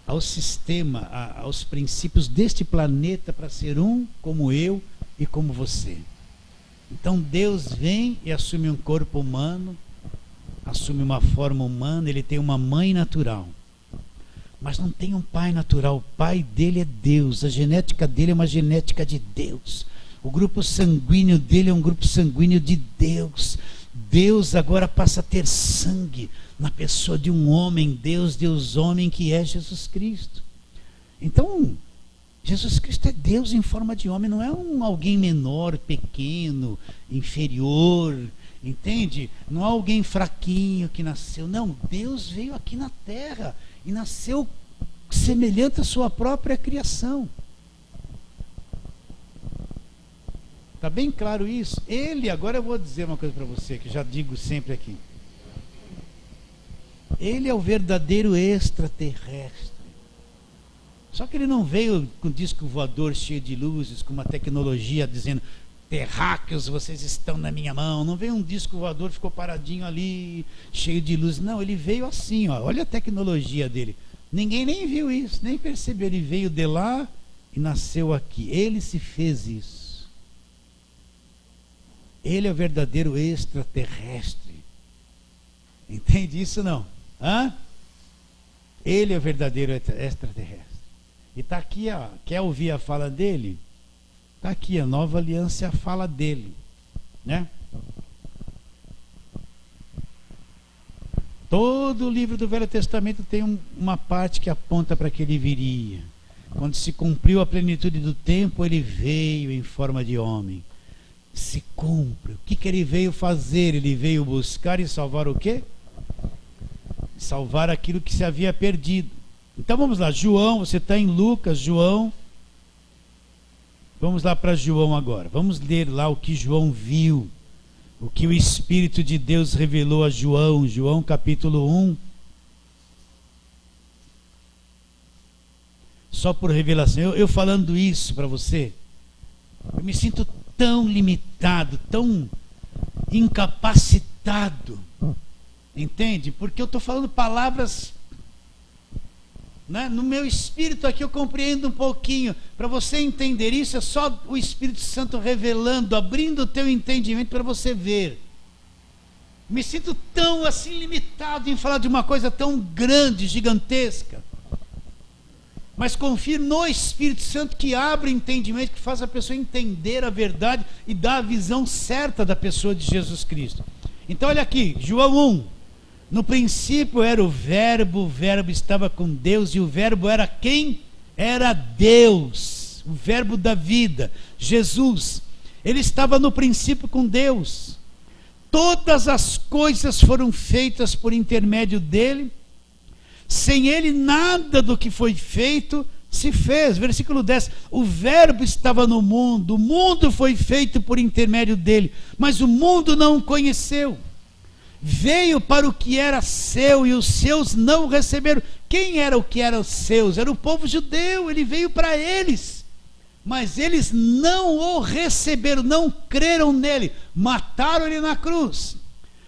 [SPEAKER 1] ao sistema, aos princípios deste planeta para ser um como eu e como você. Então Deus vem e assume um corpo humano, assume uma forma humana, ele tem uma mãe natural, mas não tem um pai natural. O pai dele é Deus, a genética dele é uma genética de Deus, o grupo sanguíneo dele é um grupo sanguíneo de Deus. Deus agora passa a ter sangue na pessoa de um homem, Deus homem, que é Jesus Cristo. Então Jesus Cristo é Deus em forma de homem, não é alguém menor, pequeno, inferior, entende? Não é alguém fraquinho que nasceu, não, Deus veio aqui na terra e nasceu semelhante à sua própria criação. Está bem claro isso? Ele, agora eu vou dizer uma coisa para você, que já digo sempre aqui. Ele é o verdadeiro extraterrestre. Só que ele não veio com um disco voador cheio de luzes, com uma tecnologia dizendo: terráqueos, vocês estão na minha mão. Não veio um disco voador, ficou paradinho ali, cheio de luzes. Não, ele veio assim, ó, olha a tecnologia dele. Ninguém nem viu isso, nem percebeu. Ele veio de lá e nasceu aqui. Ele se fez isso. Ele é o verdadeiro extraterrestre. Entende isso não? Hã? Ele é o verdadeiro extraterrestre. E está aqui, ó, quer ouvir a fala dele? Está aqui, a nova aliança é a fala dele, né? Todo o livro do Velho Testamento tem uma parte que aponta para que ele viria. Quando se cumpriu a plenitude do tempo, ele veio em forma de homem. Se cumpre. O que ele veio fazer? Ele veio buscar e salvar o quê? Salvar aquilo que se havia perdido. Então vamos lá, João, você está em Lucas, João. Vamos lá para João agora. Vamos ler lá o que João viu, o que o Espírito de Deus revelou a João. João capítulo 1. Só por revelação. Eu falando isso para você, eu me sinto tão limitado, tão incapacitado. Entende? Porque eu estou falando palavras, né? No meu espírito aqui eu compreendo um pouquinho. Para você entender isso, é só o Espírito Santo revelando, abrindo o teu entendimento para você ver. Me sinto tão assim limitado em falar de uma coisa tão grande, gigantesca. Mas confio no Espírito Santo que abre o entendimento, que faz a pessoa entender a verdade e dá a visão certa da pessoa de Jesus Cristo. Então olha aqui, João 1. No princípio era o verbo estava com Deus, e o verbo era quem? Era Deus, o verbo da vida, Jesus. Ele estava no princípio com Deus. Todas as coisas foram feitas por intermédio dele. Sem ele nada do que foi feito se fez. Versículo 10, o verbo estava no mundo, o mundo foi feito por intermédio dele, mas o mundo não o conheceu. Veio para o que era seu e os seus não o receberam. Quem era o que era os seus? Era o povo judeu, ele veio para eles. Mas eles não o receberam, não creram nele, mataram ele na cruz.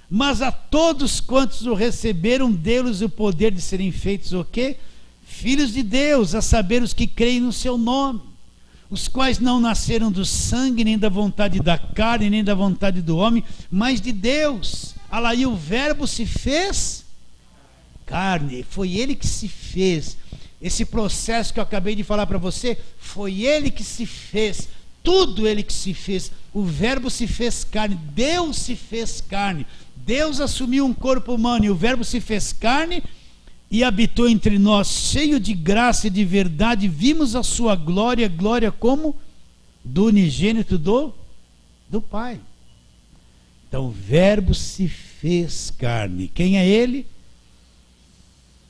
[SPEAKER 1] Mas a todos quantos o receberam, deu-lhes o poder de serem feitos o quê? Filhos de Deus, a saber os que creem no seu nome, os quais não nasceram do sangue, nem da vontade da carne, nem da vontade do homem, mas de Deus. Olha aí, o verbo se fez carne, foi ele que se fez. Esse processo que eu acabei de falar para você, foi ele que se fez, tudo ele que se fez. O verbo se fez carne, Deus se fez carne, Deus assumiu um corpo humano e o verbo se fez carne e habitou entre nós, cheio de graça e de verdade. Vimos a sua glória, glória como do unigênito do Pai. Então o verbo se fez carne. Quem é ele?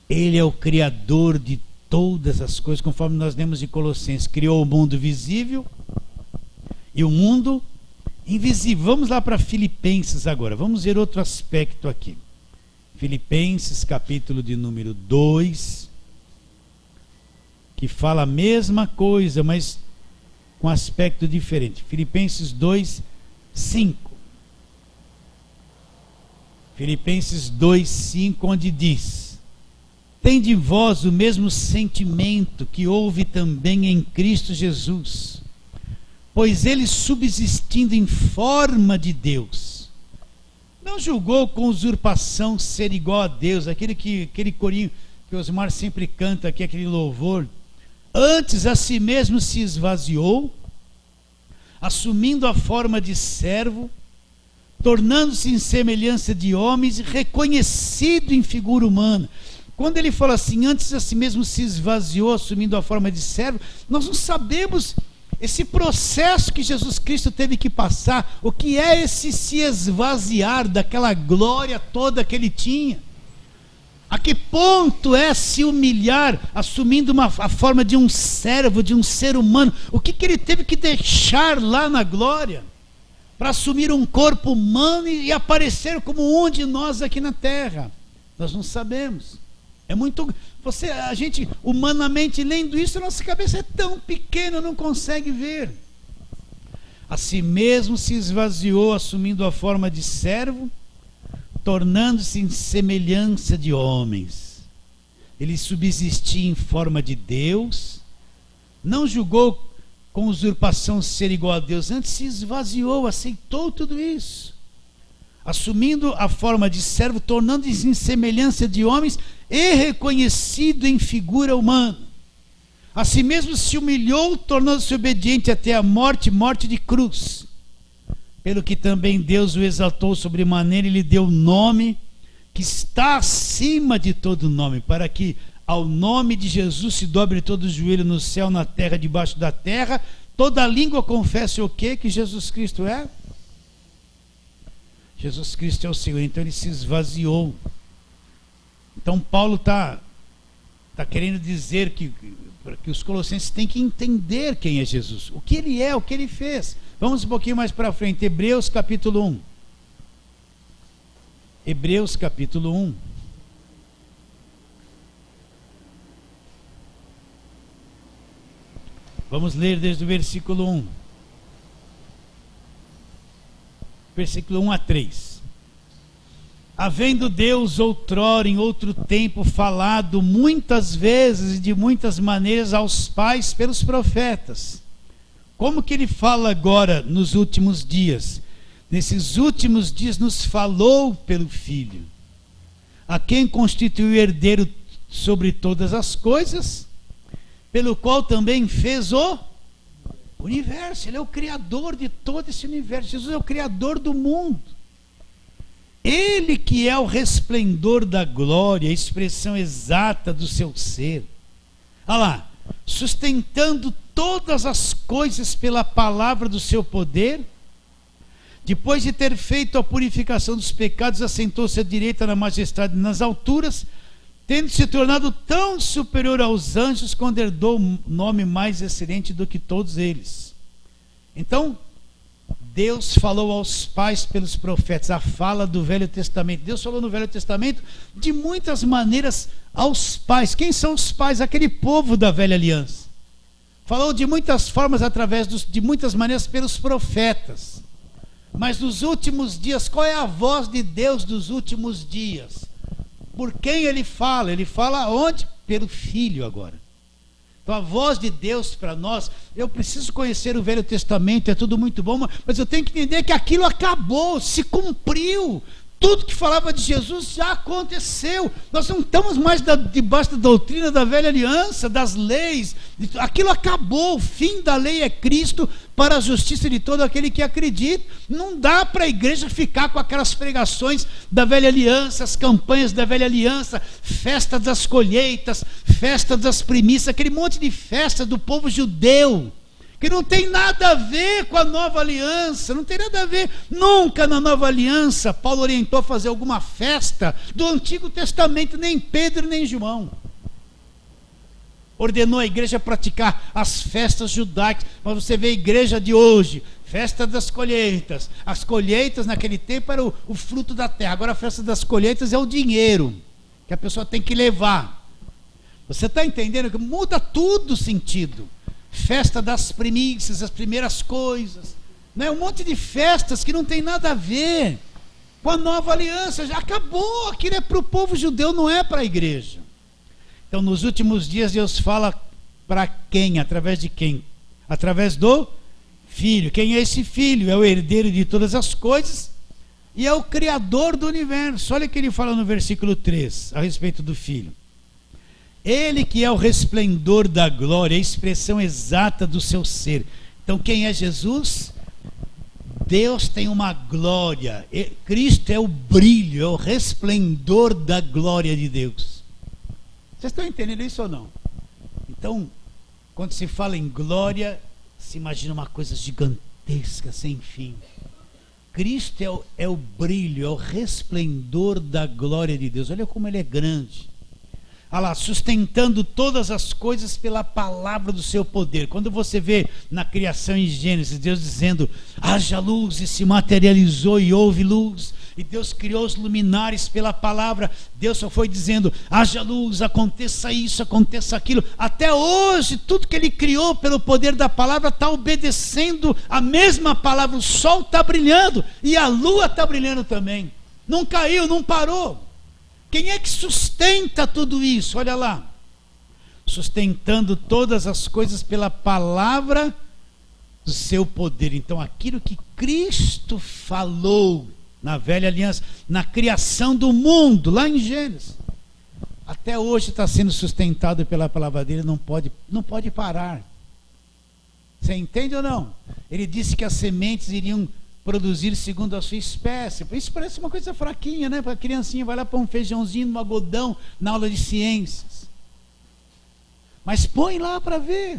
[SPEAKER 1] Ele é o criador de todas as coisas, conforme nós lemos em Colossenses. Criou o mundo visível e o mundo invisível. Vamos lá para Filipenses agora, vamos ver outro aspecto aqui. Filipenses, capítulo de número 2, que fala a mesma coisa, mas com aspecto diferente. Filipenses 2, 5. Filipenses 2, 5, onde diz: tende em vós o mesmo sentimento que houve também em Cristo Jesus, pois ele, subsistindo em forma de Deus, não julgou com usurpação ser igual a Deus, aquele corinho que Osmar sempre canta aqui, aquele louvor. Antes a si mesmo se esvaziou, assumindo a forma de servo, tornando-se em semelhança de homens, reconhecido em figura humana. Quando ele fala assim, antes a si mesmo se esvaziou, assumindo a forma de servo, nós não sabemos esse processo que Jesus Cristo teve que passar, o que é esse se esvaziar daquela glória toda que ele tinha. A que ponto é se humilhar, assumindo a forma de um servo, de um ser humano? O que ele teve que deixar lá na glória, para assumir um corpo humano e aparecer como um de nós aqui na terra? Nós não sabemos. É muito... a gente, humanamente lendo isso, a nossa cabeça é tão pequena, não consegue ver. A si mesmo se esvaziou, assumindo a forma de servo, tornando-se em semelhança de homens. Ele subsistia em forma de Deus, não julgou com usurpação ser igual a Deus, antes se esvaziou, aceitou tudo isso, assumindo a forma de servo, tornando-se em semelhança de homens e reconhecido em figura humana. A si mesmo se humilhou, tornando-se obediente até a morte, morte de cruz. Pelo que também Deus o exaltou sobremaneira e lhe deu o nome que está acima de todo nome, para que ao nome de Jesus se dobre todo o joelho no céu, na terra, debaixo da terra, toda língua confesse o quê? Que Jesus Cristo é? Jesus Cristo é o Senhor. Então ele se esvaziou. Então Paulo está querendo dizer que os colossenses têm que entender quem é Jesus, o que ele é, o que ele fez. Vamos um pouquinho mais para frente, Hebreus capítulo 1. Hebreus capítulo 1. Vamos ler desde o versículo 1. Versículo 1 a 3. Havendo Deus outrora, em outro tempo, falado muitas vezes e de muitas maneiras aos pais pelos profetas. Como que ele fala agora nos últimos dias? Nesses últimos dias nos falou pelo Filho, a quem constituiu herdeiro sobre todas as coisas, pelo qual também fez o universo. Ele é o criador de todo esse universo. Jesus é o criador do mundo. Ele que é o resplendor da glória, a expressão exata do seu ser. Olha lá, sustentando todas as coisas pela palavra do seu poder, depois de ter feito a purificação dos pecados, assentou-se à direita na majestade nas alturas, tendo se tornado tão superior aos anjos, quando herdou um nome mais excelente do que todos eles. Então, Deus falou aos pais pelos profetas, a fala do Velho Testamento. Deus falou no Velho Testamento de muitas maneiras aos pais. Quem são os pais? Aquele povo da velha aliança. Falou de muitas formas, de muitas maneiras pelos profetas. Mas nos últimos dias, qual é a voz de Deus dos últimos dias? Por quem ele fala? Ele fala onde? Pelo Filho agora. Então a voz de Deus para nós, eu preciso conhecer o Velho Testamento, é tudo muito bom, mas eu tenho que entender que aquilo acabou, se cumpriu. Tudo que falava de Jesus já aconteceu. Nós não estamos mais debaixo da doutrina da velha aliança, das leis. Aquilo acabou. O fim da lei é Cristo para a justiça de todo aquele que acredita. Não dá para a igreja ficar com aquelas pregações da velha aliança, as campanhas da velha aliança, festa das colheitas, festa das primícias, aquele monte de festa do povo judeu, que não tem nada a ver com a nova aliança, não tem nada a ver. Nunca na nova aliança Paulo orientou a fazer alguma festa do Antigo Testamento, nem Pedro nem João. Ordenou a igreja a praticar as festas judaicas, mas você vê a igreja de hoje, festa das colheitas. As colheitas naquele tempo era o fruto da terra, agora a festa das colheitas é o dinheiro que a pessoa tem que levar. Você está entendendo que muda tudo o sentido. Festa das primícias, as primeiras coisas, né? Um monte de festas que não tem nada a ver com a nova aliança, já acabou. Aquilo é para o povo judeu, não é para a igreja. Então nos últimos dias Deus fala para quem? Através de quem? Através do Filho. Quem é esse Filho? É o herdeiro de todas as coisas e é o Criador do universo. Olha o que ele fala no versículo 3 a respeito do Filho. Ele que é o resplendor da glória, a expressão exata do seu ser. Então quem é Jesus? Deus tem uma glória. Cristo é o brilho, é o resplendor da glória de Deus. Vocês estão entendendo isso ou não? Então, quando se fala em glória, se imagina uma coisa gigantesca, sem fim. Cristo é o brilho, é o resplendor da glória de Deus. Olha como ele é grande. Olha lá, sustentando todas as coisas pela palavra do seu poder. Quando você vê na criação em Gênesis, Deus dizendo, haja luz, e se materializou e houve luz. E Deus criou os luminares pela palavra. Deus só foi dizendo, haja luz, aconteça isso, aconteça aquilo. Até hoje, tudo que ele criou pelo poder da palavra está obedecendo a mesma palavra. O sol está brilhando e a lua está brilhando também. Não caiu, não parou. Quem é que sustenta tudo isso? Olha lá. Sustentando todas as coisas pela palavra do seu poder. Então aquilo que Cristo falou na velha aliança, na criação do mundo, lá em Gênesis, até hoje está sendo sustentado pela palavra dele, não pode parar. Você entende ou não? Ele disse que as sementes iriam produzir segundo a sua espécie. Isso parece uma coisa fraquinha, né? Para a criancinha vai lá para um feijãozinho, um algodão na aula de ciências. Mas põe lá para ver.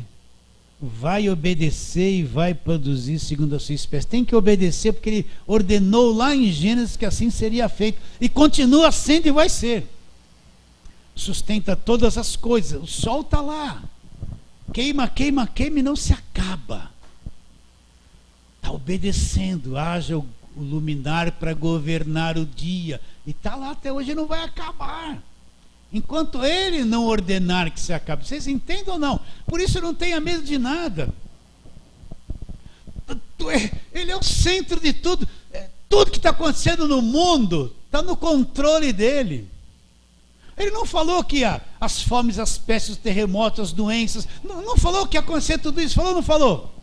[SPEAKER 1] Vai obedecer e vai produzir segundo a sua espécie. Tem que obedecer porque ele ordenou lá em Gênesis que assim seria feito. E continua sendo e vai ser. Sustenta todas as coisas. O sol está lá. Queima, queima, queima e não se acaba. Está obedecendo, haja o luminar para governar o dia. E está lá até hoje, não vai acabar. Enquanto ele não ordenar que se acabe. Vocês entendem ou não? Por isso não tenha medo de nada. Ele é o centro de tudo. Tudo que está acontecendo no mundo está no controle dele. Ele não falou que as fomes, as pestes, os terremotos, as doenças. Não falou que ia acontecer tudo isso. Falou ou não falou?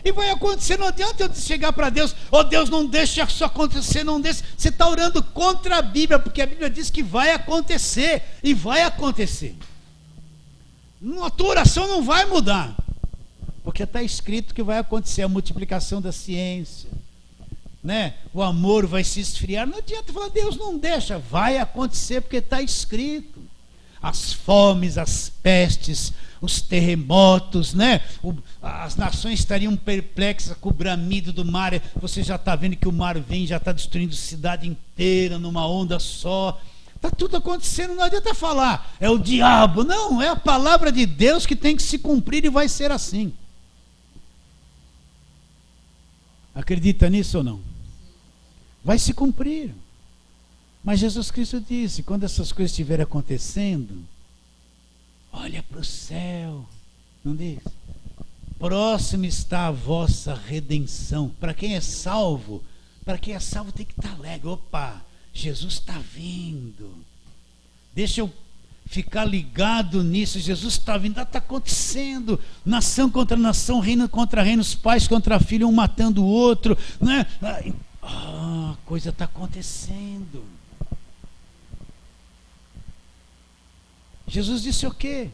[SPEAKER 1] E vai acontecer, não adianta eu chegar para Deus, Deus, não deixa isso acontecer, não deixa. Você está orando contra a Bíblia, porque a Bíblia diz que vai acontecer, e vai acontecer. A tua oração não vai mudar, porque está escrito que vai acontecer a multiplicação da ciência, né? O amor vai se esfriar. Não adianta falar, Deus não deixa, vai acontecer, porque está escrito. As fomes, as pestes, os terremotos, né? As nações estariam perplexas com o bramido do mar. Você já está vendo que o mar vem, já está destruindo cidade inteira numa onda só. Está tudo acontecendo, não adianta falar, é o diabo. Não, é a palavra de Deus que tem que se cumprir e vai ser assim. Acredita nisso ou não? Vai se cumprir. Mas Jesus Cristo disse, quando essas coisas estiverem acontecendo, olha para o céu, não diz? Próximo está a vossa redenção. Para quem é salvo tem que estar alegre. Opa, Jesus está vindo. Deixa eu ficar ligado nisso. Jesus está vindo, está acontecendo. Nação contra nação, reino contra reino, os pais contra filhos, um matando o outro, né? A coisa está acontecendo. Jesus disse o quê?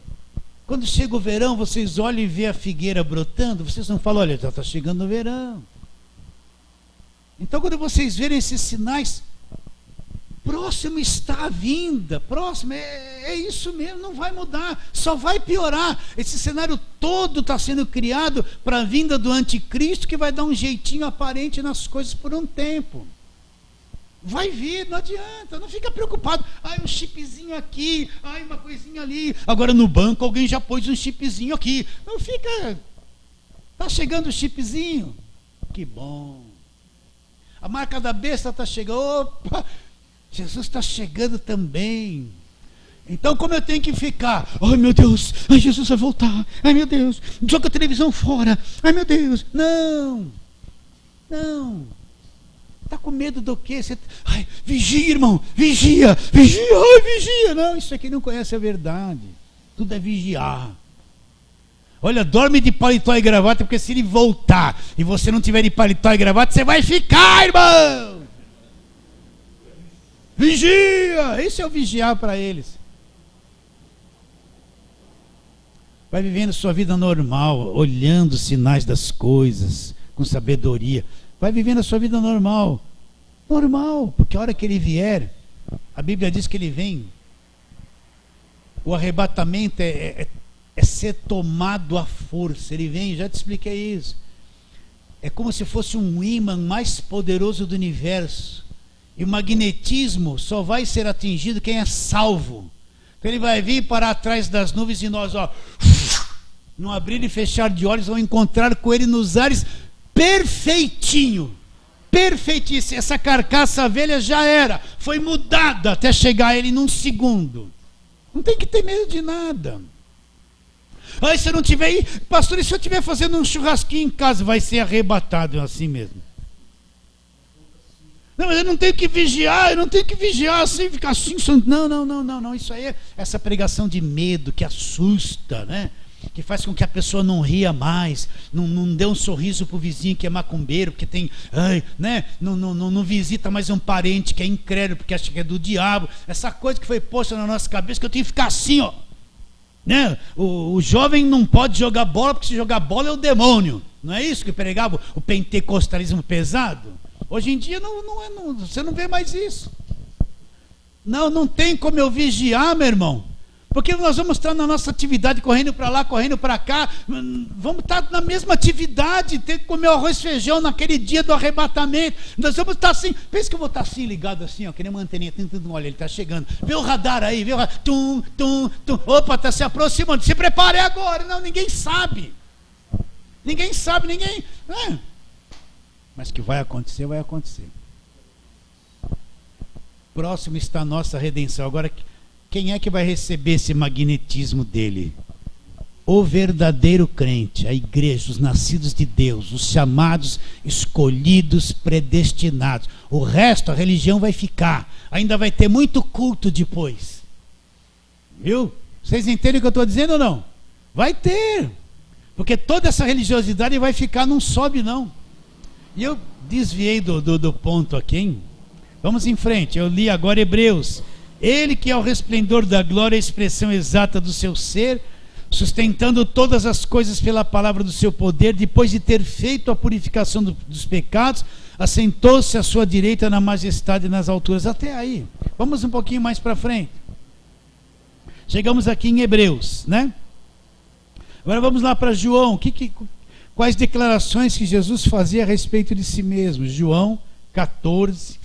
[SPEAKER 1] Quando chega o verão, vocês olham e vê a figueira brotando, vocês não falam, olha, já está chegando o verão. Então, quando vocês verem esses sinais, próximo está a vinda, próximo, é isso mesmo, não vai mudar, só vai piorar. Esse cenário todo está sendo criado para a vinda do anticristo, que vai dar um jeitinho aparente nas coisas por um tempo. Vai vir, não adianta, não fica preocupado. Ai, um chipzinho aqui, ai, uma coisinha ali. Agora no banco alguém já pôs um chipzinho aqui. Não fica. Está chegando o chipzinho. Que bom. A marca da besta está chegando. Opa, Jesus está chegando também. Então como eu tenho que ficar? Ai meu Deus, ai Jesus vai voltar. Ai meu Deus, joga a televisão fora. Ai meu Deus, não. Está com medo do quê? Ai, vigia, irmão, vigia, ai, vigia. Não, isso aqui não conhece a verdade. Tudo é vigiar. Olha, dorme de paletó e gravata, porque se ele voltar e você não tiver de paletó e gravata, você vai ficar, irmão. Vigia! Esse é o vigiar para eles. Vai vivendo sua vida normal, olhando os sinais das coisas, com sabedoria. Vai vivendo a sua vida normal. Normal, porque a hora que ele vier, a Bíblia diz que ele vem. O arrebatamento é ser tomado à força. Ele vem, já te expliquei isso. É como se fosse um ímã mais poderoso do universo. E o magnetismo só vai ser atingido quem é salvo. Então ele vai vir parar atrás das nuvens e nós, no abrir e fechar de olhos, vamos encontrar com ele nos ares. Perfeitinho, perfeitíssimo. Essa carcaça velha já era, foi mudada até chegar a ele num segundo. Não tem que ter medo de nada. Aí se eu não tiver aí, pastor, e se eu estiver fazendo um churrasquinho em casa, vai ser arrebatado assim mesmo. Não, mas eu não tenho que vigiar assim, ficar assim. Não, isso aí é essa pregação de medo que assusta, né? Que faz com que a pessoa não ria mais, não dê um sorriso para o vizinho que é macumbeiro, porque tem, né? Não visita mais um parente que é incrédulo, porque acha que é do diabo. Essa coisa que foi posta na nossa cabeça, que eu tenho que ficar assim, né? O jovem não pode jogar bola, porque se jogar bola é o demônio. Não é isso que pregava o pentecostalismo pesado? Hoje em dia você não vê mais isso. Não tem como eu vigiar, meu irmão. Porque nós vamos estar na nossa atividade, correndo para lá, correndo para cá, vamos estar na mesma atividade, ter que comer arroz e feijão naquele dia do arrebatamento. Nós vamos estar assim, pensa que eu vou estar assim, ligado assim, que nem uma anteninha, olha, ele está chegando, vê o radar aí, vê o radar, opa, está se aproximando, se prepare agora. Não, ninguém sabe, ninguém, mas que vai acontecer, vai acontecer. Próximo está a nossa redenção. Agora, quem é que vai receber esse magnetismo dele? O verdadeiro crente, a igreja, os nascidos de Deus, os chamados, escolhidos, predestinados. O resto, a religião vai ficar. Ainda vai ter muito culto depois. Viu? Vocês entendem o que eu estou dizendo ou não? Vai ter. Porque toda essa religiosidade vai ficar, não sobe não. E eu desviei do ponto aqui, hein? Vamos em frente. Eu li agora Hebreus. Ele que é o resplendor da glória, a expressão exata do seu ser, sustentando todas as coisas pela palavra do seu poder, depois de ter feito a purificação dos pecados, assentou-se à sua direita na majestade e nas alturas. Até aí. Vamos um pouquinho mais para frente. Chegamos aqui em Hebreus, né? Agora vamos lá para João. Quais declarações que Jesus fazia a respeito de si mesmo? João 14.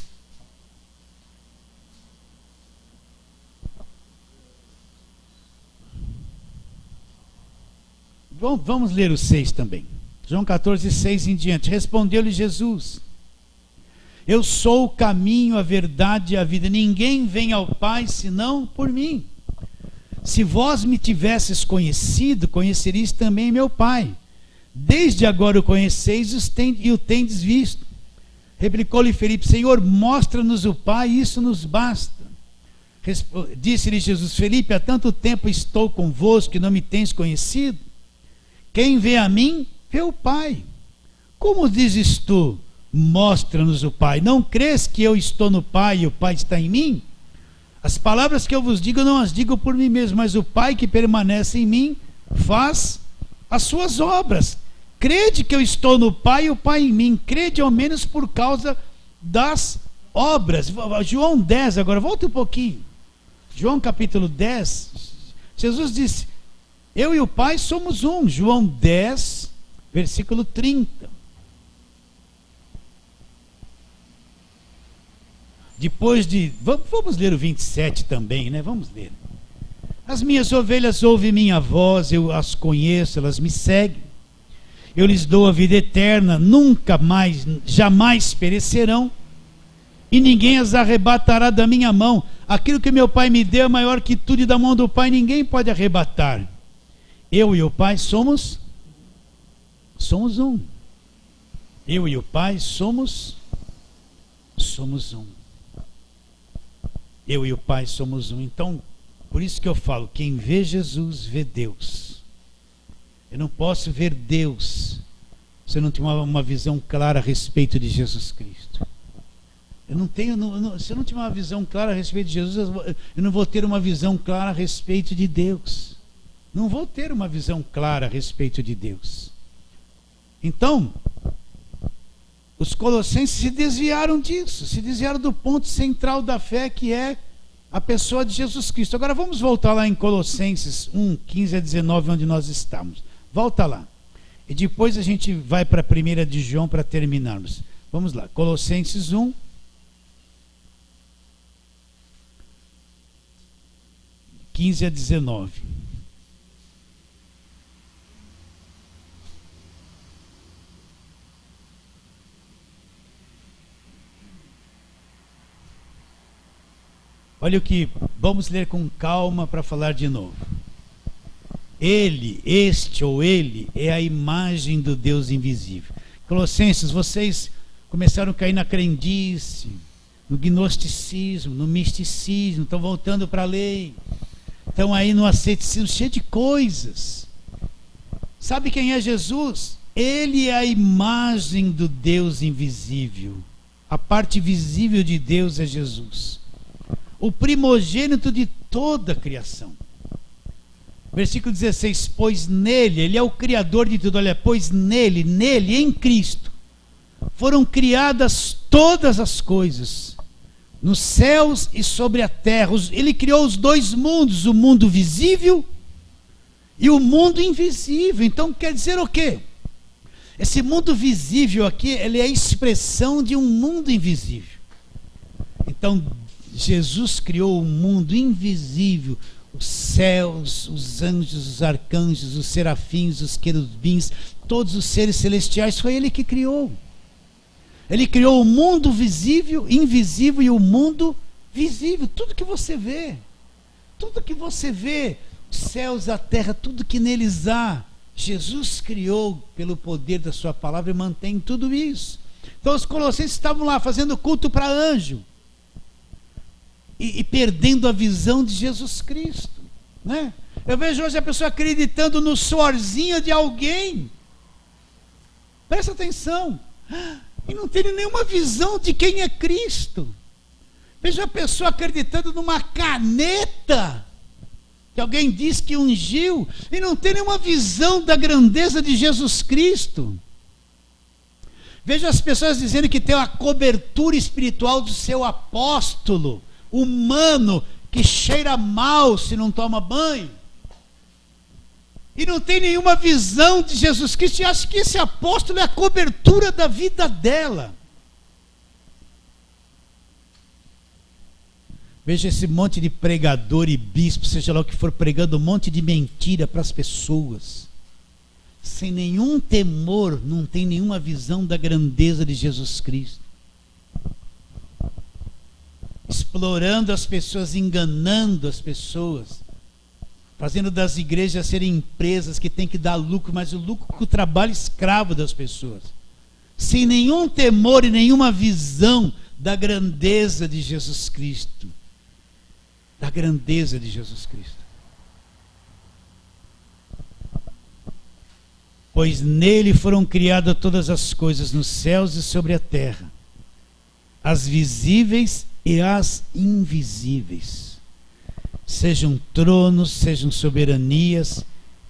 [SPEAKER 1] Vamos ler o 6 também. João 14, 6 em diante. Respondeu-lhe Jesus: eu sou o caminho, a verdade e a vida. Ninguém vem ao Pai senão por mim. Se vós me tivesses conhecido, conheceríeis também meu Pai. Desde agora o conheceis e o tendes visto. Replicou-lhe Felipe: Senhor, mostra-nos o Pai, isso nos basta. Disse-lhe Jesus: Felipe, há tanto tempo estou convosco que não me tens conhecido? Quem vê a mim, vê o Pai. Como dizes tu, mostra-nos o Pai? Não crês que eu estou no Pai e o Pai está em mim? As palavras que eu vos digo, não as digo por mim mesmo, mas o Pai que permanece em mim faz as suas obras. Crede que eu estou no Pai e o Pai em mim. Crede ao menos por causa das obras. João 10 agora, volta um pouquinho. João capítulo 10, Jesus disse: eu e o Pai somos um. João 10, versículo 30. Depois de... Vamos ler o 27 também, né? Vamos ler. As minhas ovelhas ouvem minha voz, eu as conheço, elas me seguem. Eu lhes dou a vida eterna, nunca mais, jamais perecerão, e ninguém as arrebatará da minha mão. Aquilo que meu Pai me deu é maior que tudo, e da mão do Pai ninguém pode arrebatar. Eu e o Pai somos um. Eu e o Pai somos um. Eu e o Pai somos um. Então, por isso que eu falo, quem vê Jesus, vê Deus. Eu não posso ver Deus se eu não tiver uma visão clara a respeito de Jesus Cristo. Se eu não tiver uma visão clara a respeito de Jesus, eu não vou ter uma visão clara a respeito de Deus. Não vou ter uma visão clara a respeito de Deus. Então, os colossenses se desviaram disso, se desviaram do ponto central da fé, que é a pessoa de Jesus Cristo. Agora vamos voltar lá em Colossenses 1, 15 a 19, onde nós estamos. Volta lá. E depois a gente vai para a 1 de João para terminarmos. Vamos lá, Colossenses 1. (15 a 19). Olha o que, vamos ler com calma para falar de novo. Ele, este ou ele, é a imagem do Deus invisível. Colossenses, vocês começaram a cair na crendice, no gnosticismo, no misticismo, estão voltando para a lei, estão aí no asceticismo, cheio de coisas. Sabe quem é Jesus? Ele é a imagem do Deus invisível. A parte visível de Deus é Jesus, o primogênito de toda a criação. Versículo 16, pois nele, ele é o criador de tudo. Olha, pois nele, em Cristo, foram criadas todas as coisas, nos céus e sobre a terra. Ele criou os dois mundos, o mundo visível e o mundo invisível. Então quer dizer o quê? Esse mundo visível aqui, ele é a expressão de um mundo invisível. Então Jesus criou um mundo invisível, os céus, os anjos, os arcanjos, os serafins, os querubins, todos os seres celestiais, foi ele que criou. Ele criou o mundo visível, invisível e o mundo visível. Tudo que você vê, os céus, a terra, tudo que neles há, Jesus criou pelo poder da sua palavra e mantém tudo isso. Então os colossenses estavam lá fazendo culto para anjo, e perdendo a visão de Jesus Cristo, né? Eu vejo hoje a pessoa acreditando no suorzinho de alguém, presta atenção, e não tem nenhuma visão de quem é Cristo. Vejo a pessoa acreditando numa caneta que alguém diz que ungiu, e não tem nenhuma visão da grandeza de Jesus Cristo. Vejo as pessoas dizendo que tem a cobertura espiritual do seu apóstolo humano, que cheira mal se não toma banho, e não tem nenhuma visão de Jesus Cristo, e acha que esse apóstolo é a cobertura da vida dela. Veja esse monte de pregador e bispo, seja lá o que for, pregando um monte de mentira para as pessoas, sem nenhum temor, não tem nenhuma visão da grandeza de Jesus Cristo. Explorando as pessoas, enganando as pessoas, fazendo das igrejas serem empresas que têm que dar lucro, mas o lucro com o trabalho escravo das pessoas, sem nenhum temor e nenhuma visão da grandeza de Jesus Cristo. Da grandeza de Jesus Cristo. Pois nele foram criadas todas as coisas nos céus e sobre a terra, as visíveis e as invisíveis, sejam tronos, sejam soberanias,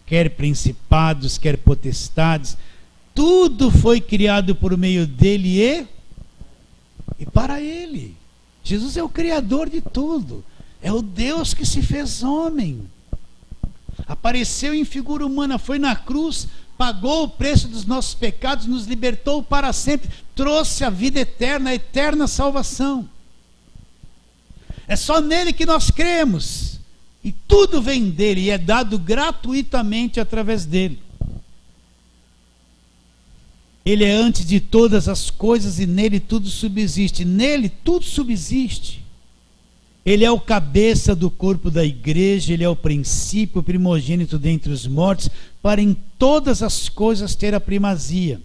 [SPEAKER 1] quer principados, quer potestades, tudo foi criado por meio dele e para ele. Jesus é o Criador de tudo, é o Deus que se fez homem, apareceu em figura humana, foi na cruz, pagou o preço dos nossos pecados, nos libertou para sempre, trouxe a vida eterna, a eterna salvação. É só nele que nós cremos, e tudo vem dele e é dado gratuitamente através dele. Ele é antes de todas as coisas e nele tudo subsiste. Nele tudo subsiste. Ele é o cabeça do corpo da igreja, ele é o princípio, o primogênito dentre os mortos, para em todas as coisas ter a primazia.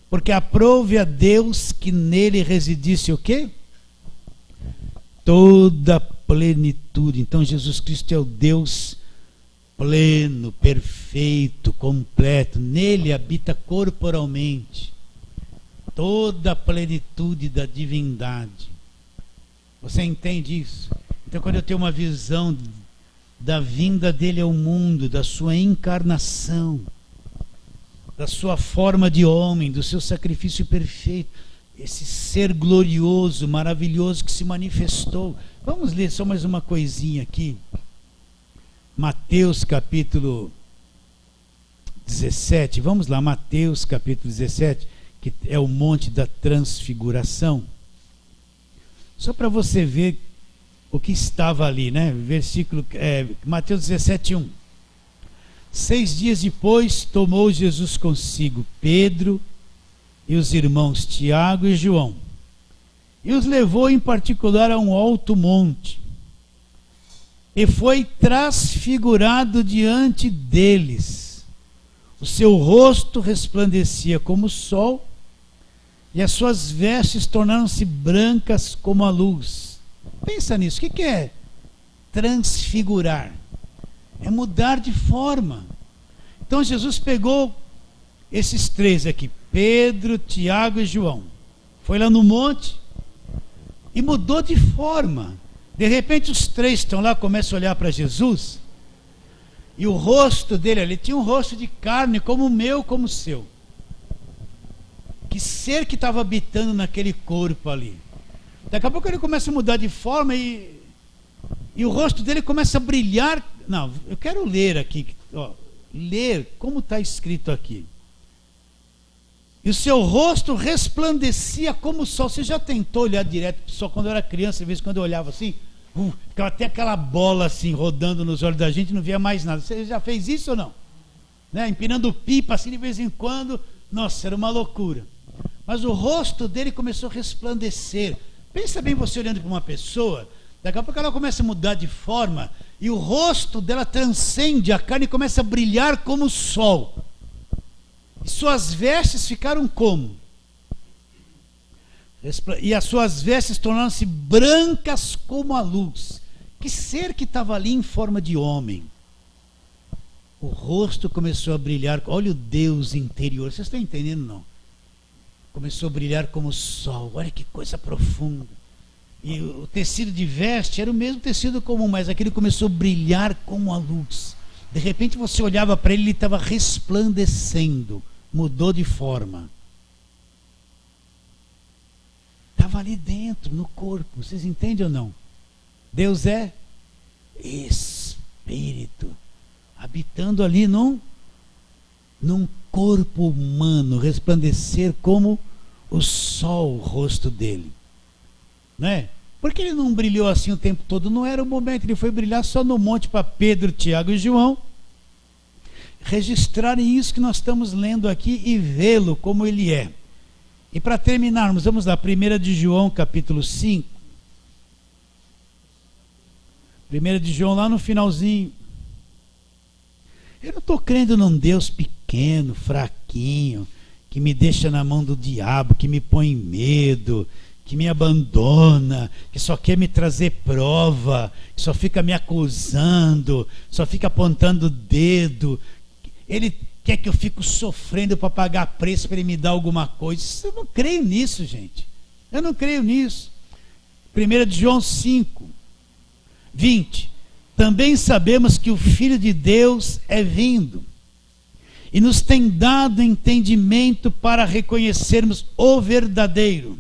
[SPEAKER 1] Porque aprove a Deus que nele residisse o quê? Toda plenitude. Então Jesus Cristo é o Deus pleno, perfeito, completo. Nele habita corporalmente toda a plenitude da divindade. Você entende isso? Então, quando eu tenho uma visão da vinda dele ao mundo, da sua encarnação, da sua forma de homem, do seu sacrifício perfeito, esse ser glorioso, maravilhoso que se manifestou. Vamos ler só mais uma coisinha aqui. Mateus capítulo 17. Vamos lá, Mateus capítulo 17, que é o Monte da Transfiguração. Só para você ver o que estava ali, né? Versículo, Mateus 17, 1. 6 dias depois, tomou Jesus consigo Pedro e os irmãos Tiago e João, e os levou em particular a um alto monte, e foi transfigurado diante deles. O seu rosto resplandecia como o sol, e as suas vestes tornaram-se brancas como a luz. Pensa nisso, o que é transfigurar? É mudar de forma. Então Jesus pegou esses três aqui, Pedro, Tiago e João, foi lá no monte e mudou de forma. De repente os três estão lá, começam a olhar para Jesus, e o rosto dele ali tinha um rosto de carne como o meu, como o seu. Que ser que estava habitando naquele corpo ali? Daqui a pouco ele começa a mudar de forma e o rosto dele começa a brilhar. Não, eu quero ler aqui, ó, ler como está escrito aqui. E o seu rosto resplandecia como o sol. Você já tentou olhar direto para o sol? Quando eu era criança, às vezes quando eu olhava assim, ficava até aquela bola assim rodando nos olhos da gente e não via mais nada. Você já fez isso ou não? Né? Empinando pipa assim de vez em quando. Nossa, era uma loucura. Mas o rosto dele começou a resplandecer. Pensa bem você olhando para uma pessoa, daqui a pouco ela começa a mudar de forma e o rosto dela transcende a carne e começa a brilhar como o sol. E suas vestes ficaram como? E as suas vestes tornaram-se brancas como a luz. Que ser que estava ali em forma de homem? O rosto começou a brilhar. Olha o Deus interior. Vocês estão entendendo, não? Começou a brilhar como o sol. Olha que coisa profunda. E o tecido de veste era o mesmo tecido comum, mas aquele começou a brilhar como a luz. De repente você olhava para ele estava resplandecendo. Mudou de forma. Estava ali dentro, no corpo. Vocês entendem ou não? Deus é Espírito. Habitando ali num corpo humano, resplandecer como o sol, o rosto dele. Não é? Por que ele não brilhou assim o tempo todo? Não era o momento, ele foi brilhar só no monte para Pedro, Tiago e João. registrarem isso que nós estamos lendo aqui e vê-lo como ele é. E para terminarmos, vamos lá, 1 de João, capítulo 5. 1 de João, lá no finalzinho. Eu não estou crendo num Deus pequeno, fraquinho, que me deixa na mão do diabo, que me põe em medo, que me abandona, que só quer me trazer prova, que só fica me acusando, só fica apontando o dedo. Ele quer que eu fique sofrendo para pagar preço para ele me dar alguma coisa. Eu não creio nisso, gente. Eu não creio nisso. 1 de João 5, 20. Também sabemos que o Filho de Deus é vindo e nos tem dado entendimento para reconhecermos o verdadeiro.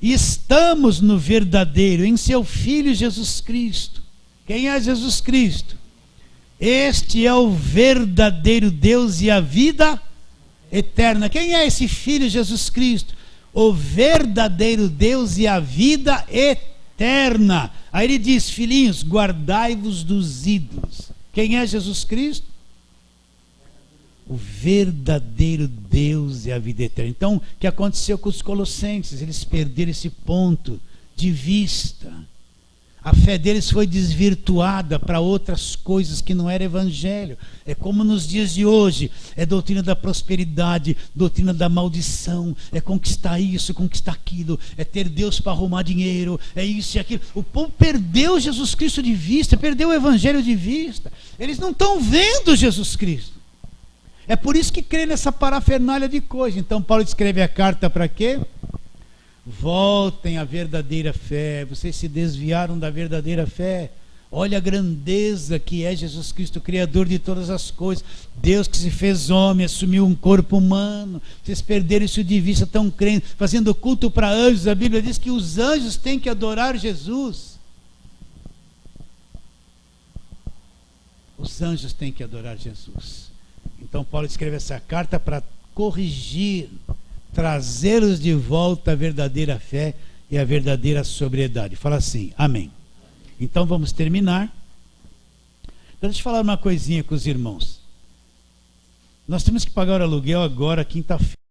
[SPEAKER 1] E estamos no verdadeiro, em seu Filho Jesus Cristo. Quem é Jesus Cristo? Este é o verdadeiro Deus e a vida eterna. Quem é esse Filho Jesus Cristo? O verdadeiro Deus e a vida eterna. Aí ele diz, filhinhos, guardai-vos dos ídolos. Quem é Jesus Cristo? O verdadeiro Deus e a vida eterna. Então, o que aconteceu com os colossenses? Eles perderam esse ponto de vista. A fé deles foi desvirtuada para outras coisas que não era evangelho. É como nos dias de hoje, é doutrina da prosperidade, doutrina da maldição, é conquistar isso, conquistar aquilo, é ter Deus para arrumar dinheiro, é isso e aquilo. O povo perdeu Jesus Cristo de vista, perdeu o evangelho de vista. Eles não estão vendo Jesus Cristo. É por isso que crê nessa parafernália de coisa. Então Paulo escreve a carta para quê? Voltem à verdadeira fé. Vocês se desviaram da verdadeira fé. Olha a grandeza que é Jesus Cristo, Criador de todas as coisas. Deus que se fez homem, assumiu um corpo humano. Vocês perderam isso de vista, estão crendo, fazendo culto para anjos. A Bíblia diz que os anjos têm que adorar Jesus. Os anjos têm que adorar Jesus. Então Paulo escreve essa carta para corrigir, trazê-los de volta à verdadeira fé e à verdadeira sobriedade. Fala assim, amém. Então vamos terminar. Deixa eu falar uma coisinha com os irmãos. Nós temos que pagar o aluguel agora, quinta-feira.